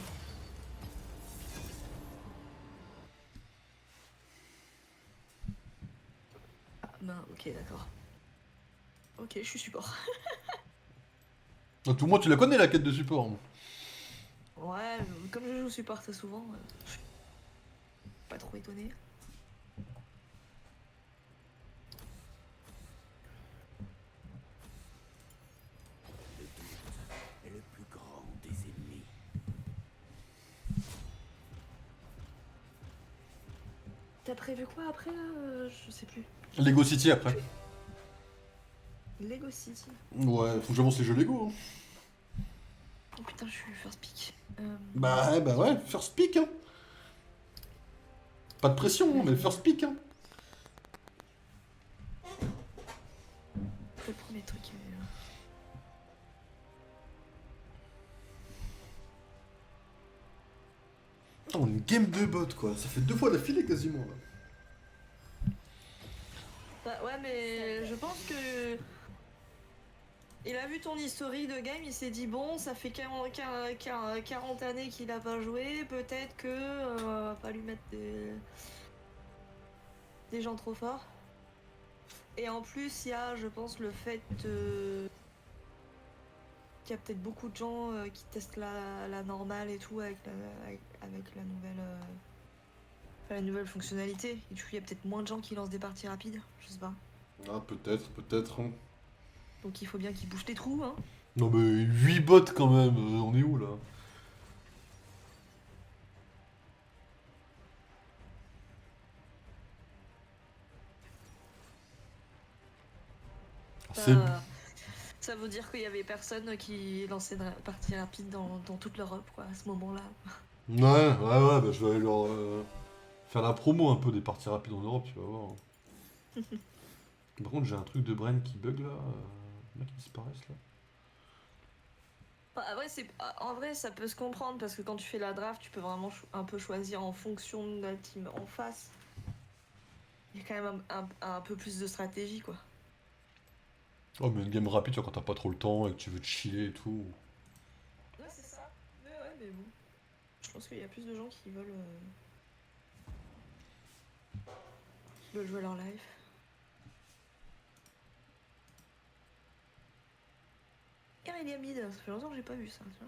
Ah, ben, ok, d'accord. Ok, je suis support. Donc, tout le monde, tu la connais la quête de support. Ouais, comme je joue support très souvent, je suis pas trop étonné. est le plus grand des ennemis. T'as prévu quoi après là je sais plus. Lego City après. Lego City. Ouais, faut que j'avance les jeux Lego. Hein. Oh putain, je suis first pick. Bah ouais, first pick. Hein. Pas de pression, hein, mais first pick. Hein. Le premier truc. Oh, une game de bot quoi, ça fait 2 fois d'affilée quasiment là. Bah, ouais, mais je pense que. Il a vu ton historique de game, il s'est dit bon, ça fait 40 années qu'il a pas joué, peut-être que on va pas lui mettre des gens trop forts. Et en plus, il y a, je pense, le fait qu'il y a peut-être beaucoup de gens qui testent la normale et tout avec la nouvelle, la nouvelle fonctionnalité. Et du coup, il y a peut-être moins de gens qui lancent des parties rapides, je sais pas. Ah, peut-être. Hein. Donc il faut bien qu'ils bouchent les trous, hein. Non mais 8 bots quand même, on est où là? C'est... Ça veut dire qu'il y avait personne qui lançait de partie rapide dans toute l'Europe, quoi, à ce moment-là. Ouais, bah je vais aller leur faire la promo un peu des parties rapides en Europe, tu vas voir. Par contre, j'ai un truc de brain qui bug là. Il y en a qui disparaissent là. Bah, en vrai, ça peut se comprendre parce que quand tu fais la draft, tu peux vraiment un peu choisir en fonction de la team en face. Il y a quand même un peu plus de stratégie, quoi. Oh, mais une game rapide, tu vois, quand t'as pas trop le temps et que tu veux te chiller et tout. Ouais, c'est ça. Mais bon. Je pense qu'il y a plus de gens qui veulent jouer leur life. Irelia mid, ça fait longtemps que j'ai pas vu ça, tu vois.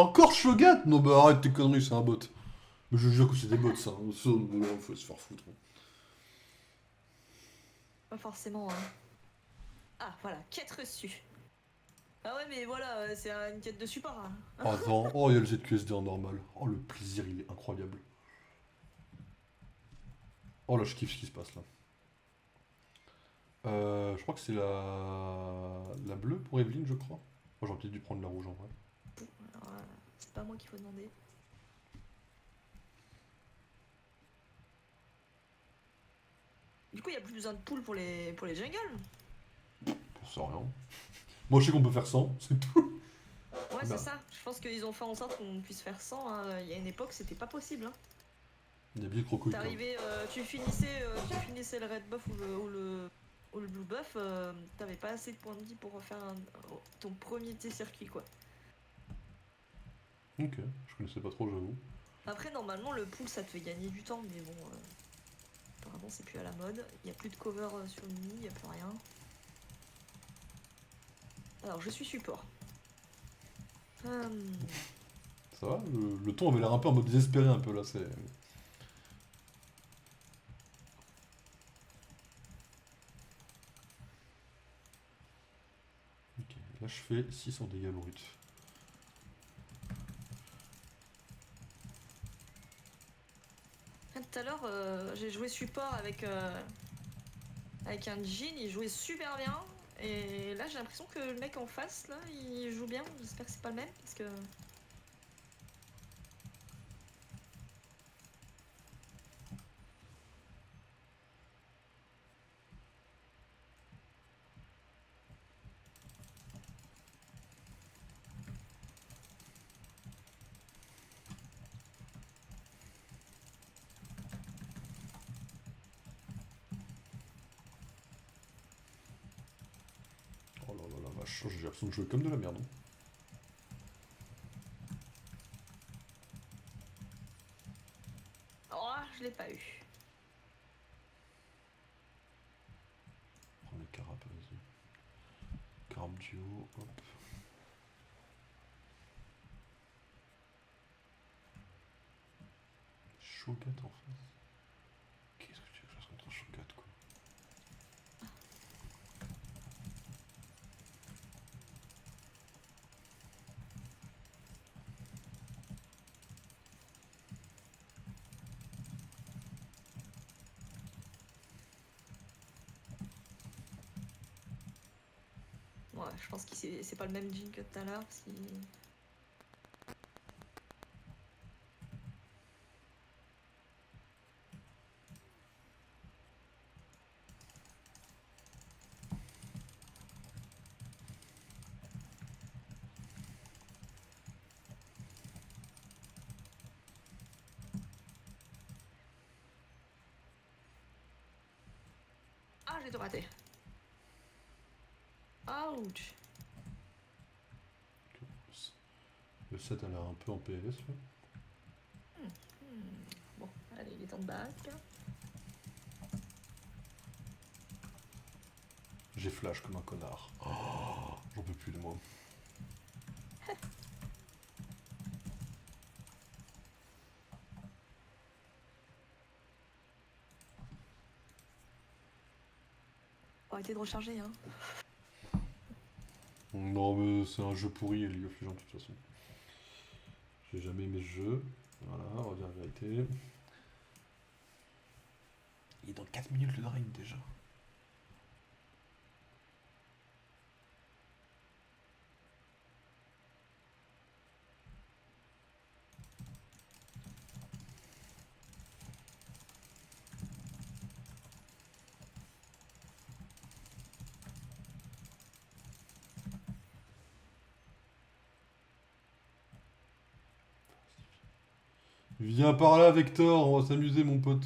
Encore Shogat? Non, bah arrête tes conneries, c'est un bot. Mais je jure que c'est des bots ça. Ça, faut se faire foutre. Pas forcément, hein. Ah, voilà, quête reçue. Ah ouais, mais voilà, c'est une quête de support, hein. Attends, oh, il y a le jet de QSD en normal. Oh, le plaisir, il est incroyable. Oh là, je kiffe ce qui se passe là. Je crois que c'est la bleue pour Evelyne, je crois. Moi, j'aurais peut-être dû prendre la rouge en vrai. Alors, c'est pas moi qu'il faut demander. Du coup, il n'y a plus besoin de poules pour les jungles. Pour ça, rien. Moi, je sais qu'on peut faire 100, c'est tout. Ouais, Bah. c'est ça. Je pense qu'ils ont fait en sorte qu'on puisse faire 100, hein. Il y a une époque, c'était pas possible, hein. Il y a bien crocodile. Quand même. T'arrivais, tu finissais le red buff ou le blue buff, t'avais pas assez de points de vie pour refaire ton premier de tes circuits, quoi. Ok, je connaissais pas trop, j'avoue. Après, normalement, le pool, ça te fait gagner du temps, mais bon, apparemment, c'est plus à la mode. Il y a plus de cover sur le mini, il y a plus rien. Alors, je suis support. Ça va le ton avait l'air un peu en mode désespéré, un peu là, c'est. Ok, là je fais 600 dégâts bruts. Tout à l'heure, j'ai joué support avec un Jhin, il jouait super bien. Et là, j'ai l'impression que le mec en face, là, il joue bien. J'espère que c'est pas le même, parce que... Oh là là la vache, j'ai l'impression de jouer comme de la merde. Hein. Oh, je l'ai pas eu. Prends les carapes, vas-y. Carape duo, hop. Shogat en face. Qu'est-ce que tu veux que je fasse contre un Shogat, quoi? Ouais, je pense que c'est pas le même Jhin que tout à l'heure, parce qu'il... Ah, j'ai tout raté. Ouch. Le 7 a l'air un peu en PLS là. Bon, allez, il est temps de back. J'ai flash comme un connard. Oh, j'en peux plus de moi. Faut arrêter de recharger, hein. Non mais c'est un jeu pourri League of Legends de toute façon. J'ai jamais aimé ce jeu. Voilà, on va dire la vérité. Il est dans 4 minutes le drain déjà. Viens par là Vector, on va s'amuser mon pote.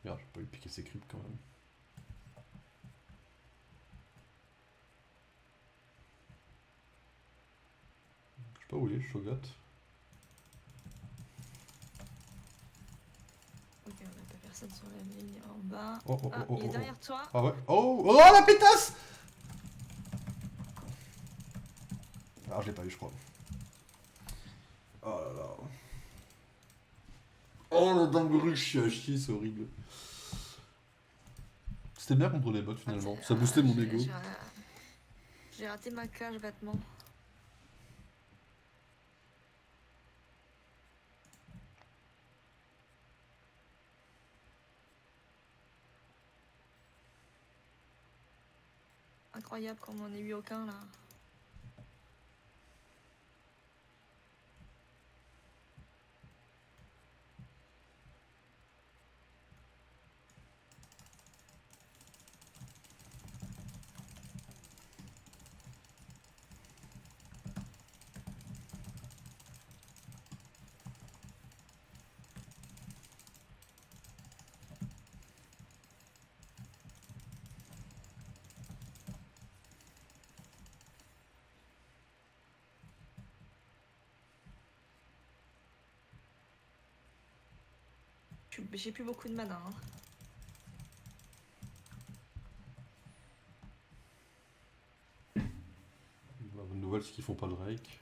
Merde, j'ai pas eu piquer ses creeps quand même. Je sais pas où il est, Shogat. Ok, on n'a pas personne sur la ligne en bas. Oh, oh, Ah, oh, il est oh, derrière toi. Ah ouais. Oh, oh la pétasse. Ah, je l'ai pas eu, je crois. Oh là là. Oh la dinguerie, je suis à chier, c'est horrible. C'était bien contre les bots finalement, ça boostait mon ego. J'ai raté ma cage bêtement. Incroyable qu'on en ait eu aucun là. J'ai plus beaucoup de mana. Hein. La bonne nouvelle, c'est qu'ils font pas le Drake.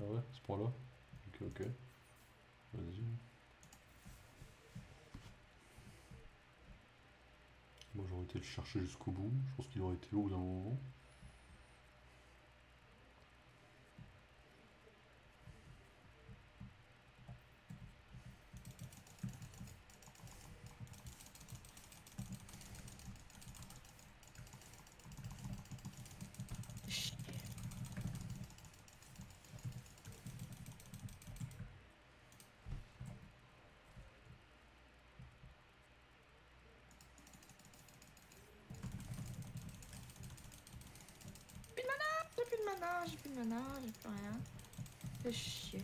Ah ouais, à ce point-là. Ok, ok. Vas-y. Moi j'aurais été le chercher jusqu'au bout. Je pense qu'il aurait été au bout d'un moment. Chier. J'ai plus de mana, j'ai plus de mana, j'ai plus rien. C'est chier.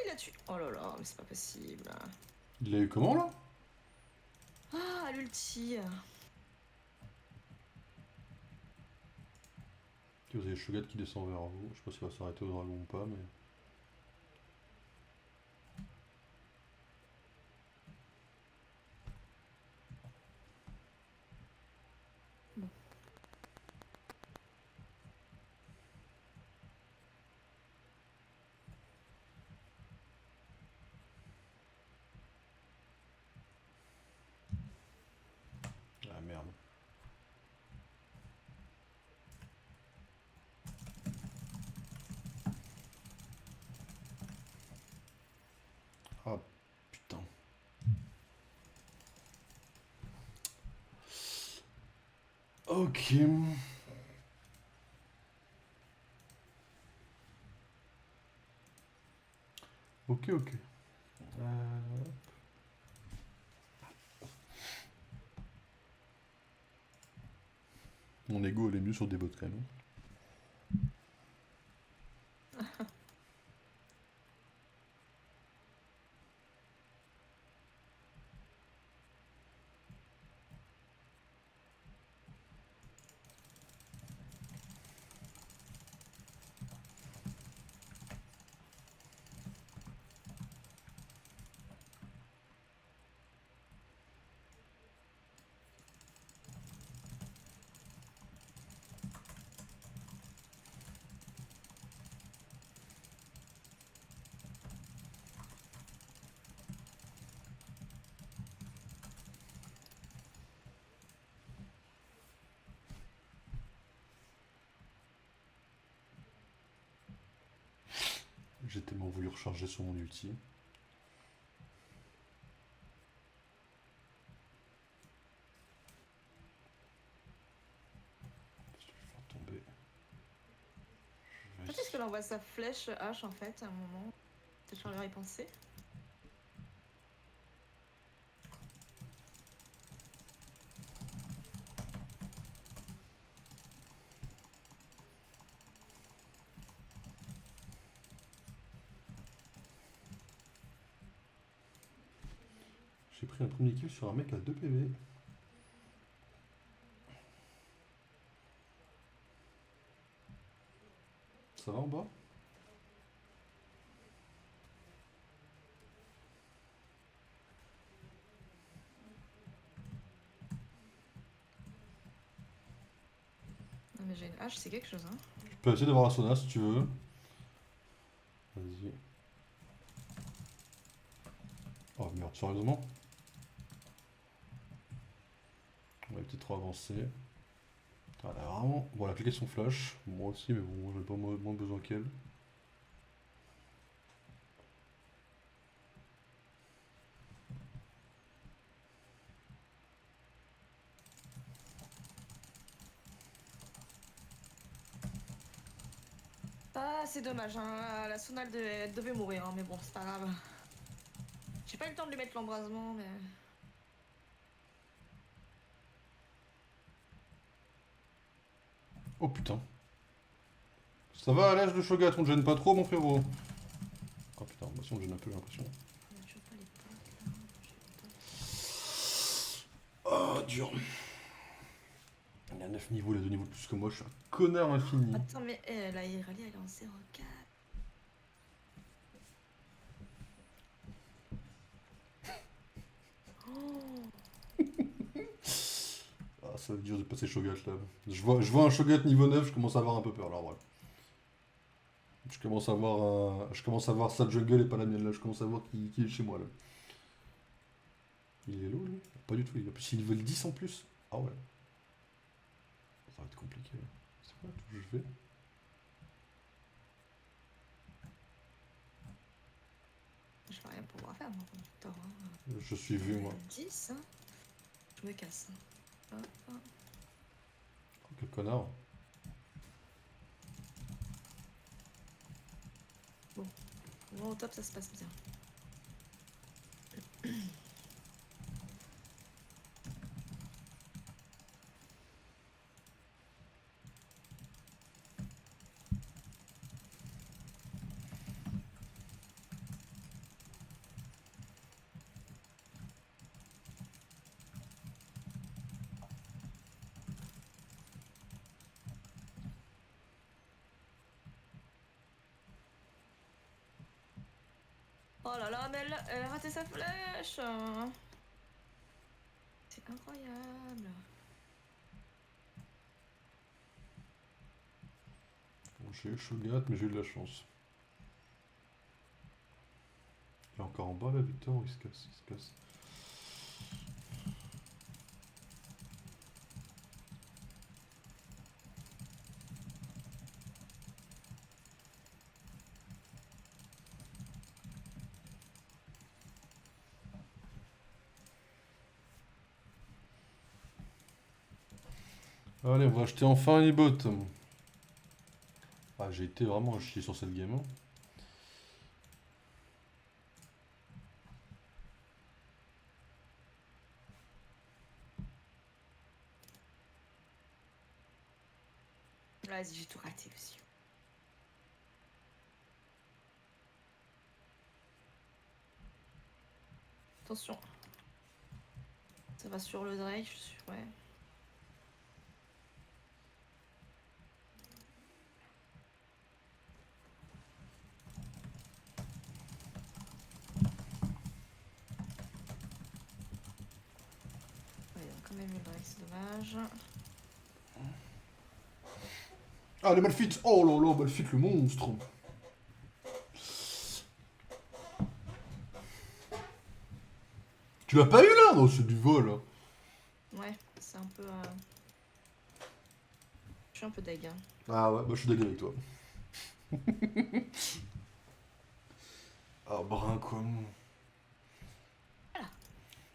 Il a tué. Oh là là, mais c'est pas possible. Il l'a eu comment là? Ah, l'ulti. Vous avez Shogat qui descend vers vous. Je sais pas s'il va s'arrêter au dragon ou pas, mais. Ah merde. Ah putain. Ok. Ok, ok. Mon ego elle est mieux sur des bots quand même. J'ai tellement voulu recharger sur mon ulti. Je vais le faire tomber. Peut-être est-ce qu'elle envoie sa flèche H en fait à un moment. Peut-être que j'aurais y penser. J'ai pris un premier kill sur un mec à 2 PV. Ça va en bas? Non, mais j'ai une hache, c'est quelque chose, hein. Tu peux essayer d'avoir la Sona si tu veux. Vas-y. Oh merde, sérieusement? On va peut-être trop avancer. Ah, elle a vraiment... Bon, elle a cliqué son flash. Moi aussi, mais bon, j'ai pas moins besoin qu'elle. Ah, c'est dommage, hein. La sonale devait mourir, hein, mais bon, c'est pas grave. J'ai pas eu le temps de lui mettre l'embrasement, mais... Oh putain. Ça va à l'âge de Shogat, on te gêne pas trop mon frérot. Oh putain, bah si on te gêne un peu j'ai l'impression. On a toujours pas les potes, là. Oh dur. Il a 9 niveaux, il a 2 niveaux de plus que moi, je suis un connard infini. Attends, mais la Irelia, elle est en 0,4. Oh. Ah, ça va être dur de passer Shogat là. Je vois un Shogat niveau 9, je commence à avoir un peu peur là, ouais. Je commence à voir sa jungle et pas la mienne là, je commence à voir qui est chez moi là. Il est low lui? Pas du tout, il a plus level 10 en plus. Ah ouais. Ça va être compliqué. C'est quoi tout que je fais? Je vais rien pouvoir faire, moi, Victor. Hein. Je suis vu moi. 10, hein. Je me casse. Hein. Hop, hop. Oh, quel connard. Bon, au top, ça se passe bien. Oh là là, mais elle a raté sa flèche. C'est incroyable. Bon, j'ai eu Shogat, mais j'ai eu de la chance. Il est encore en bas là, Victor, il se casse, il se casse. Allez, on va acheter enfin les bots. Ah, j'ai été vraiment chier sur cette game. Hein. Vas-y, j'ai tout raté aussi. Attention. Ça va sur le Drake, je suis... Ouais. Ouais, ils ont quand même eu le Drake, c'est dommage. Ah, les Malfit. Oh là là, Malfit le monstre. Tu l'as pas eu là? Non, c'est du vol. Hein. Ouais, c'est un peu... Je suis un peu deg. Hein. Ah ouais, bah je suis d'accord avec toi. Ah, brin quoi.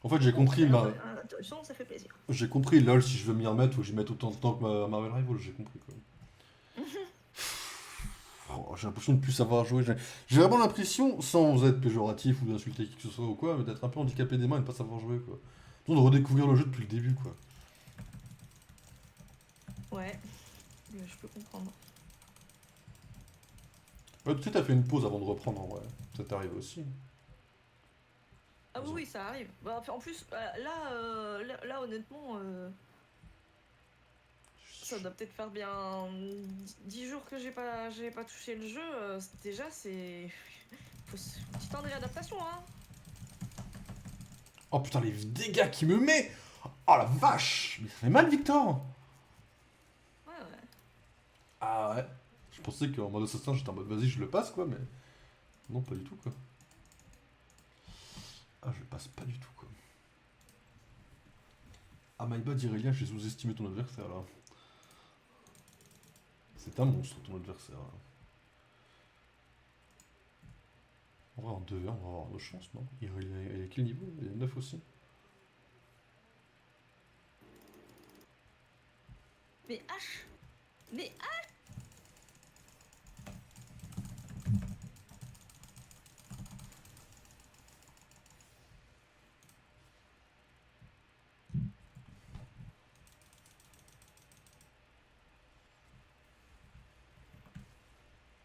En fait, j'ai compris, Attention, ça fait plaisir. j'ai compris, lol, si je veux m'y remettre, faut que j'y mette autant de temps que ma Marvel Rival, j'ai compris quoi. Oh, j'ai l'impression de plus savoir jouer. J'ai vraiment l'impression, sans être péjoratif ou d'insulter qui que ce soit ou quoi, mais d'être un peu handicapé des mains et de pas savoir jouer quoi. De redécouvrir le jeu depuis le début quoi. Ouais, je peux comprendre. Ouais, tu sais, t'as fait une pause avant de reprendre en vrai. Ça t'arrive aussi. Ah oui, oui, ça arrive. Bah, enfin, en plus, là, honnêtement, ça doit peut-être faire bien 10 jours que j'ai pas touché le jeu. Déjà, c'est. Un petit temps de réadaptation, hein. Oh putain, les dégâts qu'il me met. Oh la vache. Mais ça fait mal, Victor. Ouais, ouais. Ah ouais. Je pensais qu'en mode assassin, j'étais en mode vas-y, je le passe quoi, mais. Non, pas du tout quoi. Ah, je le passe pas du tout quoi. Ah, my bad, Irelia, j'ai sous-estimé ton adversaire là. C'est un monstre ton adversaire. Là. En vrai, en 2v1, on va avoir nos chances, non? Irelia, elle est à quel niveau? Elle est 9 aussi. Mais H. Mais H.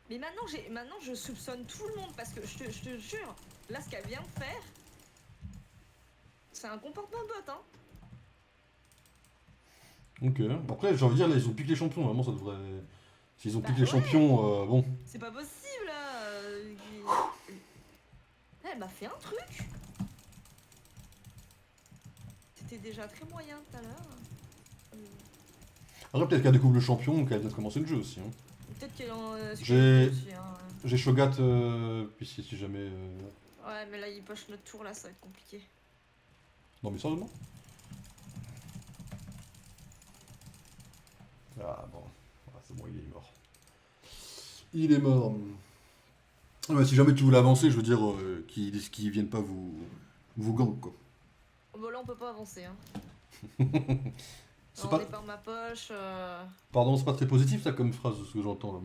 Mais maintenant, je soupçonne tout le monde parce que je te jure, là, ce qu'elle vient de faire, c'est un comportement bot, hein. Ok. Bon, après, j'ai envie de dire, là, ils ont piqué les champions. Vraiment, ça devrait. S'ils ont Bah piqué les ouais. champions, bon. C'est pas possible, là. Elle m'a fait un truc. C'était déjà très moyen tout à l'heure. Après, peut-être qu'elle découvre le champion, qu'elle a peut-être commencé le jeu aussi. Hein. Peut-être qu'elle en. J'ai- aussi, hein. J'ai Shogat, puis si jamais. Ouais, mais là, il poche notre tour, là, ça va être compliqué. Non, mais sérieusement. Ah bon. Ah, c'est bon, il est mort. Il est mort. Ah, bah, si jamais tu voulais avancer, je veux dire, qu'ils viennent pas vous gang, quoi. Bon, là, on peut pas avancer, hein. C'est Alors, pas... on est par ma poche. Pardon, c'est pas très positif, ça, comme phrase, ce que j'entends, là.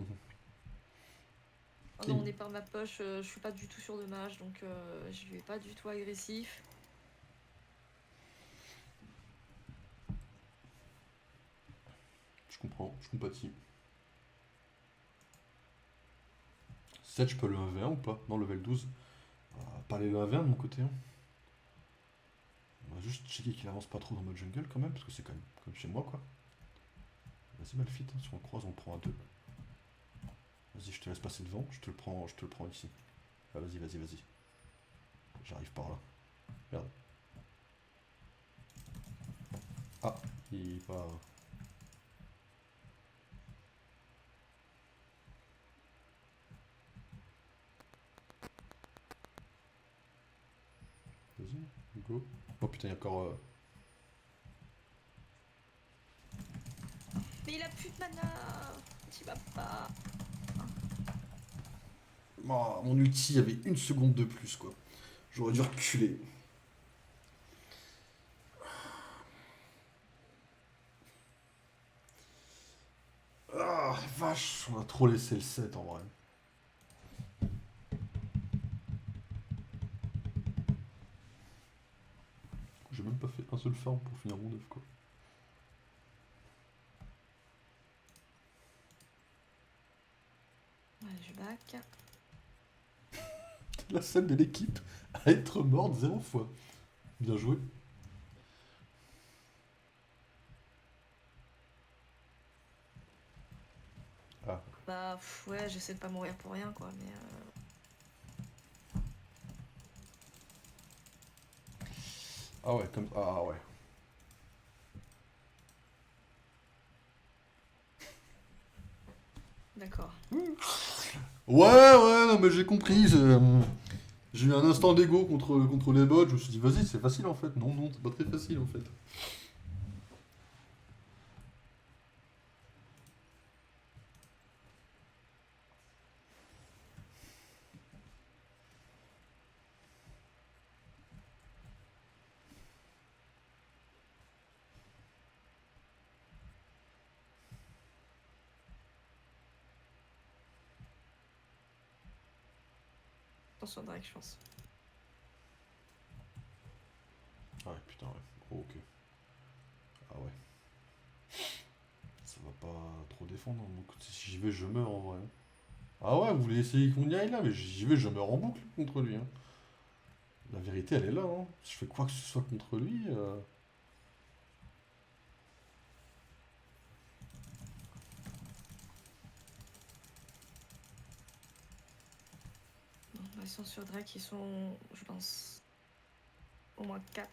Oh non, on est par ma poche. Je suis pas du tout sur de mage, donc je lui ai pas du tout agressif. Je comprends, je compatis. 7, je peux le 1v1 ou pas? Non, level 12. Pas les 1v1 de mon côté. Hein. On va juste checker qu'il avance pas trop dans mode jungle quand même, parce que c'est quand même comme chez moi quoi. Vas-y Malphite, hein, si on croise on prend un 2. Vas-y, je te laisse passer devant, je te le prends ici. Ah, vas-y, vas-y, vas-y. J'arrive par là. Merde. Ah, il est pas... Vas-y, go. Oh putain, il y a encore... Mais il a plus de mana. Tu vas pas. Oh, mon ulti avait une seconde de plus quoi. J'aurais dû reculer. Ah, vache, on a trop laissé le 7 en vrai. J'ai même pas fait un seul farm pour finir mon œuf quoi. Ouais, je back. La seule de l'équipe à être morte 0 fois. Bien joué. Ah. Bah ouais, j'essaie de pas mourir pour rien quoi, mais Ah ouais, comme... Ah ouais. d'accord. Ouais, non mais j'ai compris. J'ai eu un instant d'ego contre les bots. Je me suis dit, vas-y, c'est facile en fait. Non, non, c'est pas très facile en fait. Attention Drake, je pense. Ah ouais, putain, ouais. Oh, ok. Ah ouais. Ça va pas trop défendre. Donc si j'y vais, je meurs en vrai. Ah ouais, vous voulez essayer qu'on y aille là? Mais j'y vais, je meurs en boucle contre lui. Hein. La vérité, elle est là, hein. Si je fais quoi que ce soit contre lui... Bon, bah, ils sont sur Drake, ils sont, je pense, au moins 4.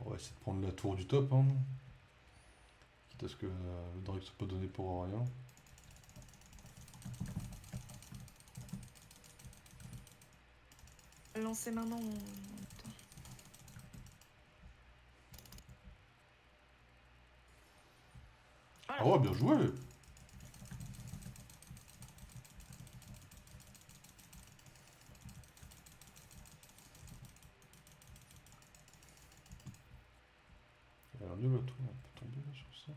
On va essayer de prendre la tour du top, hein. Quitte à ce que le Drake soit pas donné pour rien. Lancez maintenant. Ah ouais, bien joué. Il a l'air nul à tout, on peut tomber là sur ça.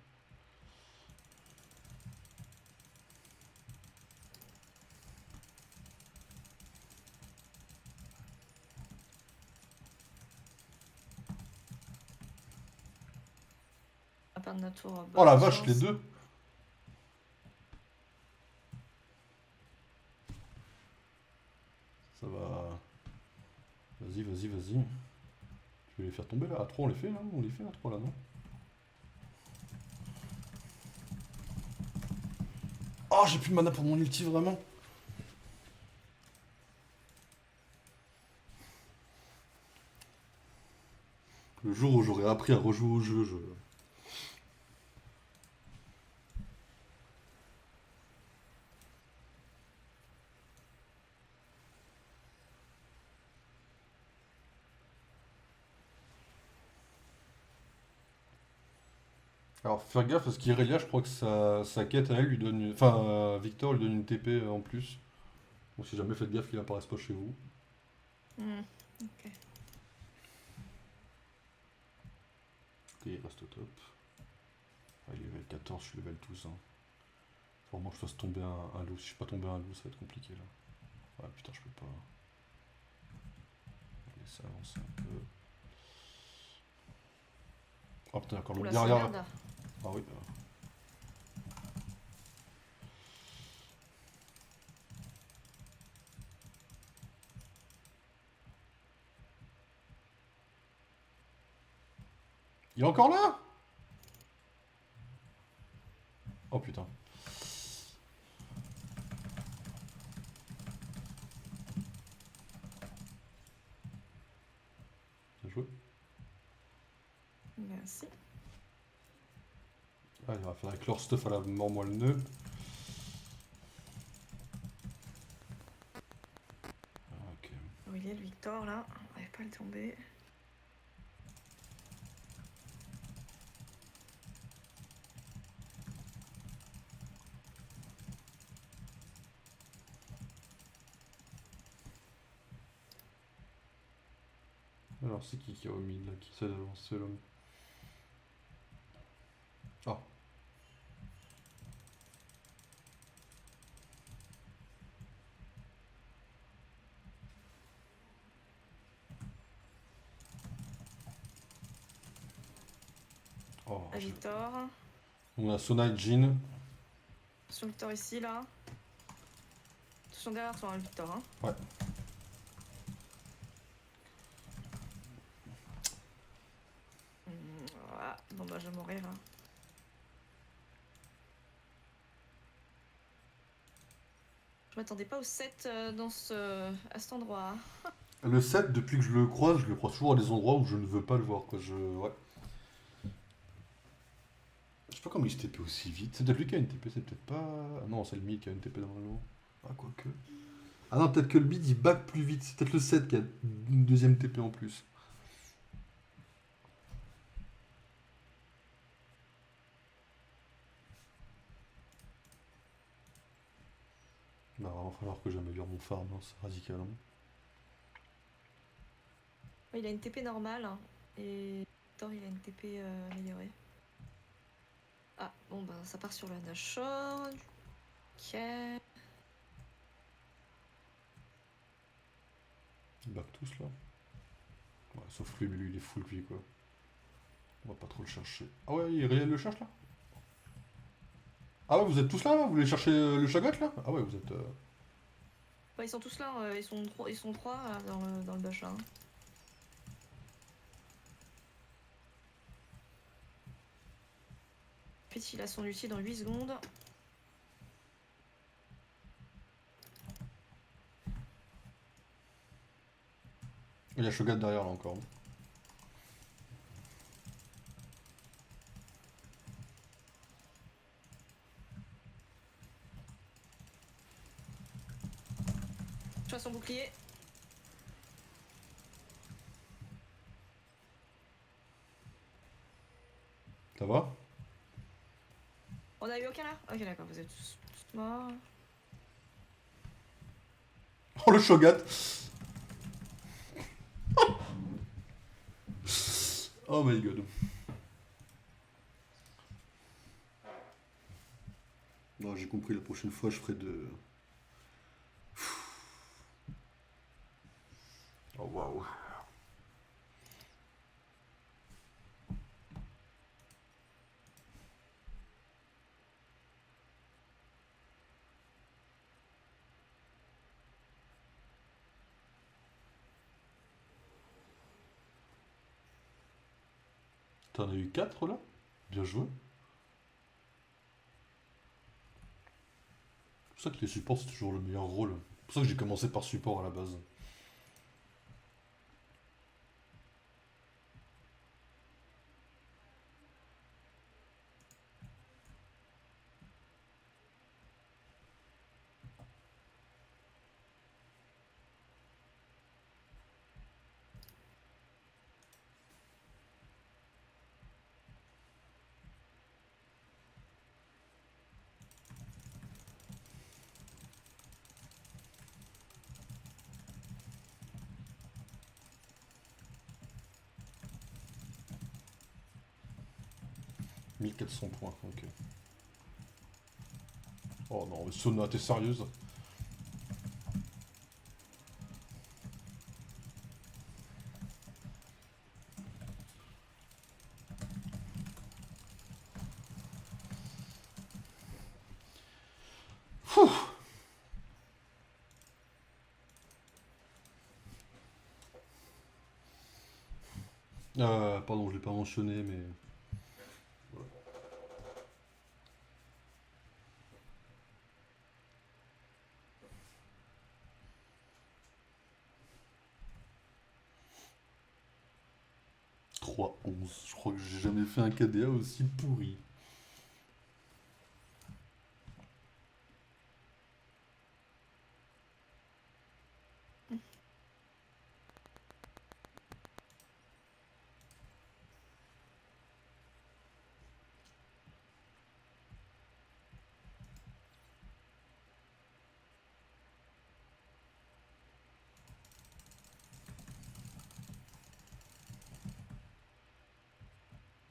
À perdre notre tour. Oh la vache, les deux. Ça va... Vas-y, vas-y, vas-y. Je vais les faire tomber là. À 3, on les fait là. On les fait à 3 là, non? Oh, j'ai plus de mana pour mon ulti, vraiment. Le jour où j'aurais appris à rejouer au jeu, je... Alors, faire gaffe parce qu'Irelia, je crois que sa quête à elle lui donne... Enfin, Victor lui donne une TP en plus. Donc si jamais, faites gaffe qu'il apparaisse pas chez vous. Ok. Ok, il reste au top. Ah, il est level 14, je suis level 12. Hein. Faut vraiment que je fasse tomber un loup. Si je suis pas tombé un loup, ça va être compliqué là. Ouais, putain, je peux pas. On va laisser avancer un peu. Oh putain, encore Oula, l'autre c'est derrière. merde. Ah oui. Il est encore là? Oh putain. Bien joué. Merci. Ah, il va faire avec leur stuff à la mort moi le nœud. Ok. Où il est le Victor là? On n'arrive pas à le tomber. Alors c'est qui est au mid là, qui essaie d'avancer l'homme? Ah. Oh, À Victor. on a Sona et Jin. Sur Victor ici là. Attention derrière toi, hein, Victor. Hein. Ouais. Voilà. Bon bah je vais mourir. Hein. Je m'attendais pas au 7 à cet endroit. Hein. Le 7, depuis que je le croise toujours à des endroits où je ne veux pas le voir, quoi. Ouais. Je sais pas comment il se TP aussi vite. C'est peut-être lui qui a une TP, c'est peut-être pas... Ah non, c'est le mid qui a une TP normalement. Ah, quoique... Ah non, peut-être que le mid il back plus vite. C'est peut-être le 7 qui a une deuxième TP en plus. Il va vraiment falloir que j'améliore mon farm, hein. C'est radical. Hein. Il a une TP normale. Hein, et Victor il a une TP améliorée. Ah bon bah ça part sur le Nashor. Ok. Ils back tous là. Ouais, sauf lui, mais lui il est full vie quoi. On va pas trop le chercher. Ah ouais, il réel le cherche là? Ah ouais, vous êtes tous là, là? Vous voulez chercher le Chagot là? Ah ouais, vous êtes... Enfin, ils sont tous là, ils sont trois là, dans le bush là. Hein. En fait, il a son ulti dans 8 secondes. Il y a Shogat derrière là encore. Je vois son bouclier. Ça va? On a eu aucun là? Ok, d'accord, vous êtes tous morts. Oh le Shogat! Oh my god. Non, j'ai compris, la prochaine fois je ferai de... Oh waouh. T'en as eu 4 là? Bien joué. C'est pour ça que les supports c'est toujours le meilleur rôle. C'est pour ça que j'ai commencé par support à la base. « 1400 points, ok. Oh non, Sona, t'es sérieuse? Pardon, je l'ai pas mentionné, mais... Voilà. « 3-11. Je crois que j'ai jamais fait un KDA aussi pourri.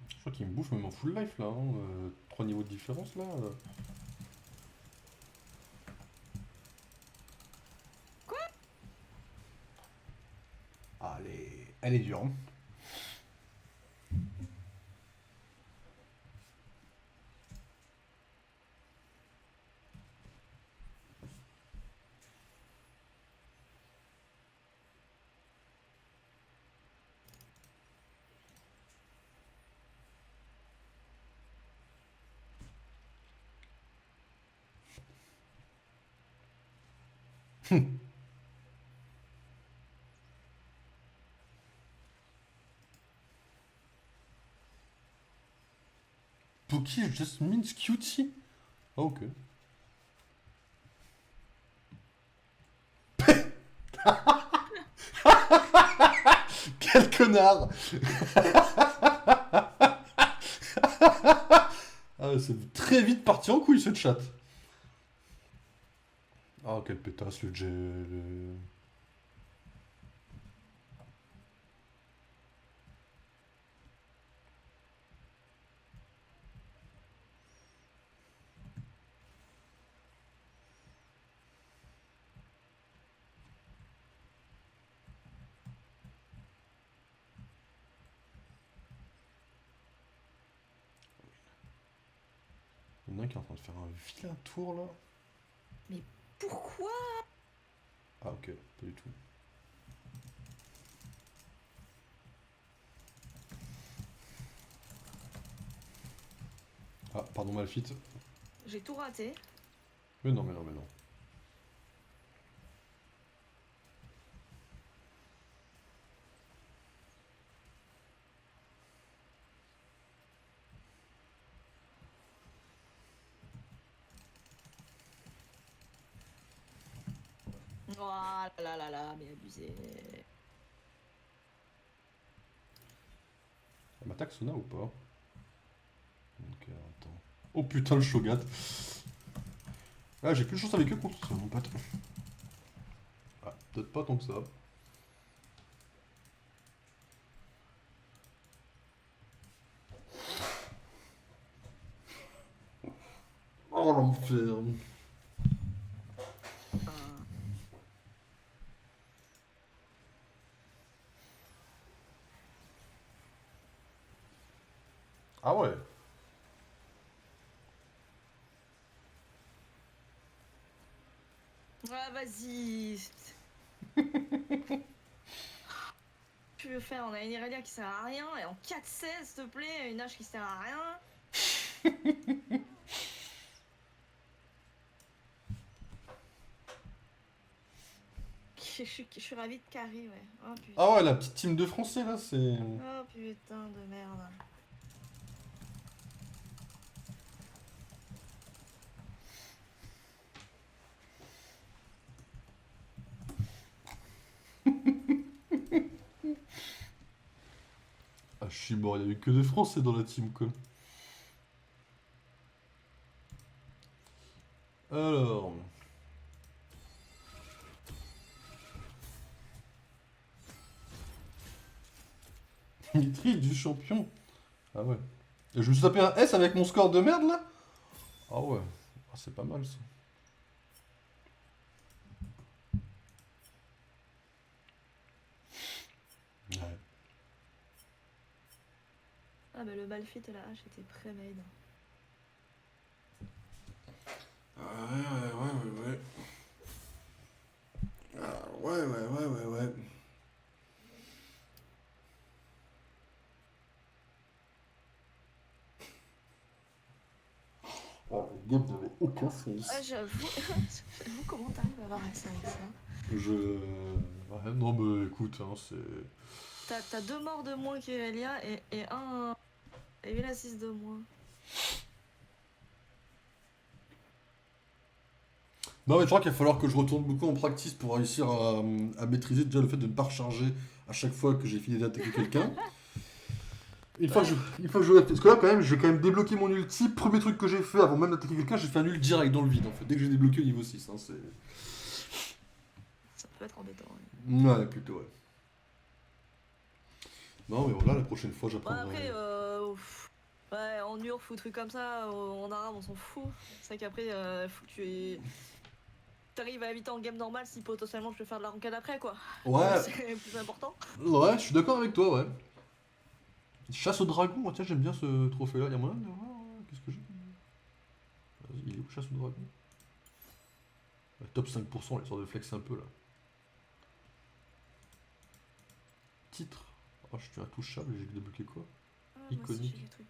Je crois qu'il me bouffe même en full life là, hein. 3 niveaux de différence là. Ah, elle est dure. Hein. Pookie just means cutie. Ah, ok. Quel connard. Ah, c'est très vite parti en couille ce chat. Ah, quel pétasse le J. Il y en a un qui est en train de faire un vilain tour là. Mais pourquoi? Ah ok, pas du tout. Ah, pardon Malphite. J'ai tout raté. Mais non, mais non, mais non. Oh là là là, mais abusé. Elle m'attaque Sona ou pas? Ok, attends. Oh putain, le Shogat. Ah, j'ai plus de chance avec eux contre ça, mon pote. Ah, peut-être pas tant que ça. Oh l'enfer. Ah. Ah ouais. Ah, vas-y. Tu veux faire, on a une Irelia qui sert à rien, et en 4-16, s'il te plaît, une hache qui sert à rien. Je suis ravie de carry, ouais. Oh putain. Ah ouais, la petite team de français là, c'est... Oh putain de merde. Ah, je suis mort, il y avait que des français dans la team quoi. Alors... Maîtrise du champion. Ah ouais. Et je me suis tapé un S avec mon score de merde là. Ah ouais. Ah, c'est pas mal ça. Ouais. Ah bah le Malphite et la hache étaient pré-made. Ouais. Ah, ouais. Oh, le game n'avait aucun sens. Ah j'avoue, j'avoue comment t'arrives à avoir accès avec ça. Je... Ouais, non mais écoute, hein, c'est... T'as 2 morts de moins qu'Irelia et un... et une assist de moins. Non mais je crois qu'il va falloir que je retourne beaucoup en practice pour réussir à maîtriser déjà le fait de ne pas recharger à chaque fois que j'ai fini d'attaquer quelqu'un. Une fois que je... Parce que là quand même, je vais quand même débloquer mon ulti. Premier truc que j'ai fait avant même d'attaquer quelqu'un, j'ai fait un ult direct dans le vide en fait. Dès que j'ai débloqué au niveau 6, hein, c'est... Ça peut être embêtant. Ouais. Ouais, plutôt ouais. Non mais voilà, la prochaine fois Bon j'apprendrai... après, ouais, en urf ou truc comme ça, en arabe on s'en fout. C'est vrai qu'après, faut que tu t'arrives à éviter en game normal si potentiellement je peux faire de la ranked après quoi. Ouais, C'est plus important. ouais, je suis d'accord avec toi, ouais. Chasse au dragon, tiens, j'aime bien ce trophée-là. Y'a moyen de voir qu'est-ce que j'ai. Vas-y, il est où chasse au dragon? Top 5%, l'histoire de flex un peu là. Titre. Oh, je suis intouchable, j'ai débloqué quoi? Ah, moi aussi Iconique. j'ai des trucs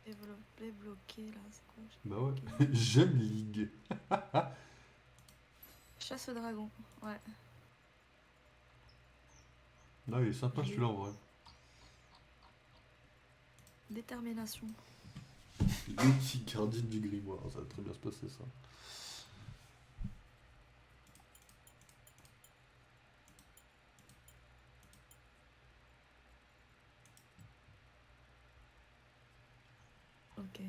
débloqués là, c'est quoi? Bah ouais, j'aime League. Chasse au dragon, ouais. Là, il est sympa celui-là en vrai. Détermination. L'outil gardienne du grimoire, ça va très bien se passer ça. Ok.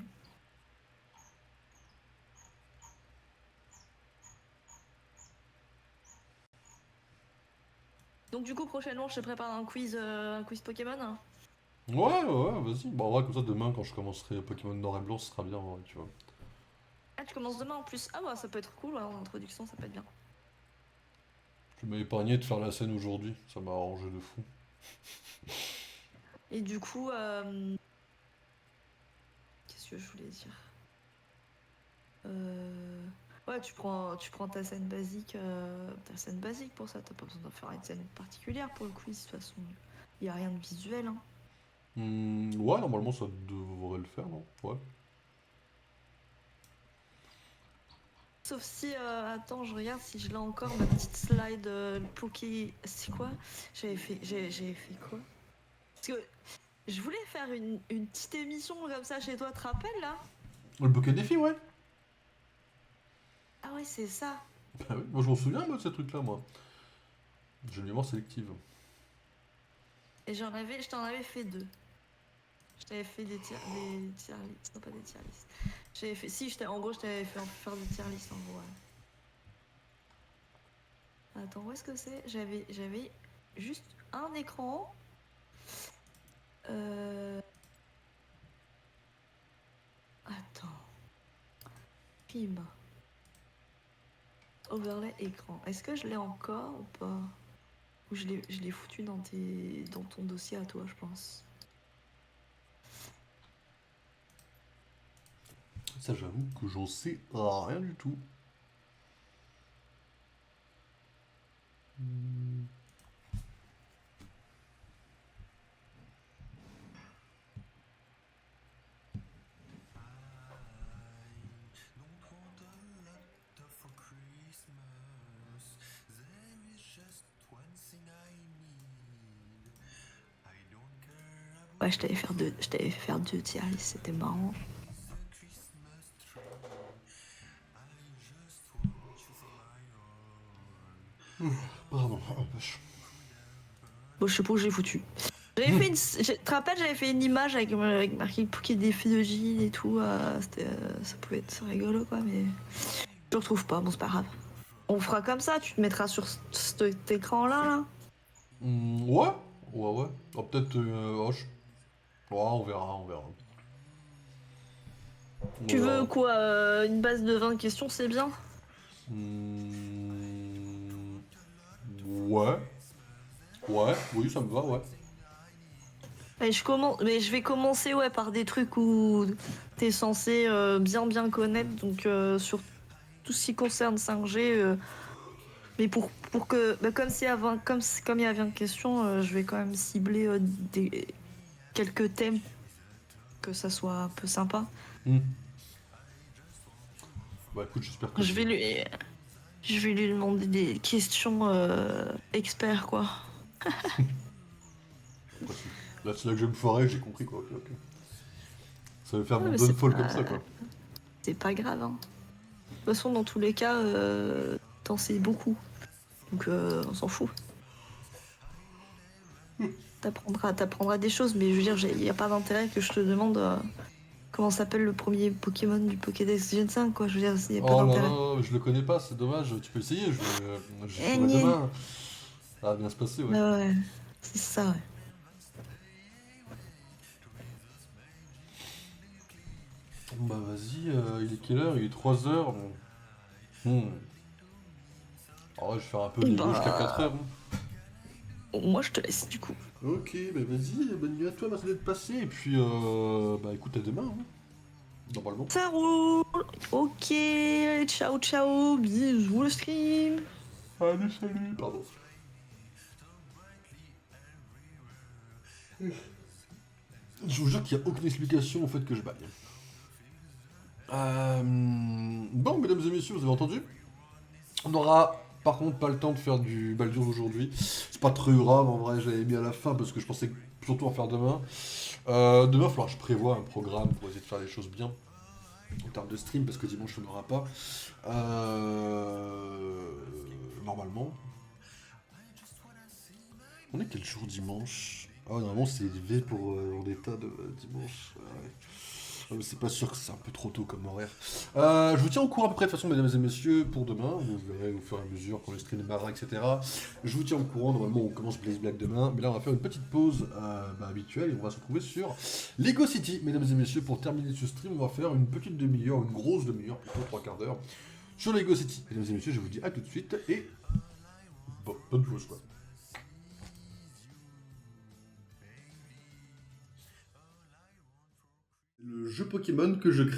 Donc du coup prochainement je te prépare un quiz Pokémon. Ouais, vas-y. Bah ouais, comme ça demain quand je commencerai Pokémon Noir et Blanc, ce sera bien en vrai, tu vois. Ah tu commences demain en plus. Ah ouais ça peut être cool ouais, en introduction ça peut être bien. Je m'ai épargné de faire la scène aujourd'hui, ça m'a arrangé de fou. Et du coup qu'est-ce que je voulais dire Ouais, tu prends ta scène basique pour ça. T'as pas besoin d'en faire une scène particulière pour le quiz. De toute façon, il y a rien de visuel. Hein. Ouais, normalement ça devrait le faire, non? Ouais. Sauf si, attends, je regarde si je l'ai encore ma petite slide Poké. C'est quoi? J'avais fait quoi? Parce que je voulais faire une petite émission comme ça chez toi, te rappelles là? Le bouquet défi, ouais. Ah ouais, c'est ça. Bah oui, moi je m'en souviens moi, de ces trucs-là, moi. J'ai une mémoire sélective. Et je t'en avais fait deux. Je t'avais fait des tier lists, non pas des tier lists. J'avais fait, si, en gros, je t'avais fait faire des tier lists en gros. Ouais. Attends, où est-ce que c'est? J'avais juste un écran. Euh... Attends. Film. Overlay écran. Est-ce que je l'ai encore ou pas? Ou je l'ai foutu dans ton dossier à toi, je pense. Ça, j'avoue que j'en sais rien du tout. Ouais, je t'avais fait faire deux tier lists, c'était marrant. Pardon, oh, vache. Bon, je sais pas où j'ai foutu. Tu te rappelles, j'avais fait une image avec marqué Poké défi de Gilles et tout. Ça pouvait être rigolo, quoi, mais je le retrouve pas. Bon, c'est pas grave. On fera comme ça, tu te mettras sur cet écran-là, là. Ouais, ouais, ouais. Oh, peut-être. Ouais, on verra, on verra. On Tu veux verra. quoi une base de 20 questions, c'est bien? Ouais. Ouais, oui, ça me va, ouais. Et mais je vais commencer ouais, par des trucs où t'es censé bien connaître, donc sur tout ce qui concerne 5G. Mais pour que, bah, comme il y a 20 questions, je vais quand même cibler quelques thèmes, que ça soit un peu sympa. Hmm. Bah écoute, j'espère que Je vais lui, je vais lui demander des questions experts, quoi. Là, c'est là que je vais me foirer, j'ai compris quoi. Ok, ok. Ça va faire Ouais, mon mais bonne folle comme ça, quoi. c'est pas grave. Hein. De toute façon, dans tous les cas, t'en sais beaucoup. Donc on s'en fout. T'apprendras des choses, mais je veux dire, il n'y a pas d'intérêt que je te demande comment s'appelle le premier Pokémon du Pokédex Gen 5, quoi. Je veux dire, il n'y a pas Oh là d'intérêt. là, je le connais pas, c'est dommage. Tu peux essayer, je Eh, saurai niais. demain. Ça va bien se passer, ouais. Ouais, ouais, c'est ça, ouais. Bon, bah vas-y, il est quelle heure? Il est 3 heures. Hmm. Ah ouais, je vais faire un peu Et Lego jusqu'à 4 heures. moi, je te laisse, du coup. Ok, bah vas-y, bonne nuit à toi, merci d'être passé. Et puis, bah écoute, à demain, hein, normalement. Ça roule. Ok, ciao, ciao. Bisous le stream. Allez, salut. Pardon. Je vous jure qu'il n'y a aucune explication au fait que je baille. Bon, mesdames et messieurs, vous avez entendu? On aura par contre pas le temps de faire du Baldur aujourd'hui. C'est pas très grave, en vrai, j'avais mis à la fin parce que je pensais surtout en faire demain. Demain, il va falloir que je prévoie un programme pour essayer de faire les choses bien. En termes de stream, parce que dimanche, on n'aura pas. Normalement. On est quel jour dimanche? Ah, normalement, c'est élevé pour Vendetta de dimanche. Ouais. Ah, mais c'est pas sûr que c'est un peu trop tôt comme horaire. Je vous tiens au courant à peu près de toute façon, mesdames et messieurs, pour demain. Vous verrez au fur et à mesure quand le stream démarrera, etc. Je vous tiens au courant. Normalement, on commence Blaze Black demain. Mais là, on va faire une petite pause habituelle et on va se retrouver sur Lego City, mesdames et messieurs. Pour terminer ce stream, on va faire une petite demi-heure, une grosse demi-heure, plutôt 3/4 d'heure, sur Lego City. Mesdames et messieurs, je vous dis à tout de suite et bonne pause, quoi. Le jeu Pokémon que je crée.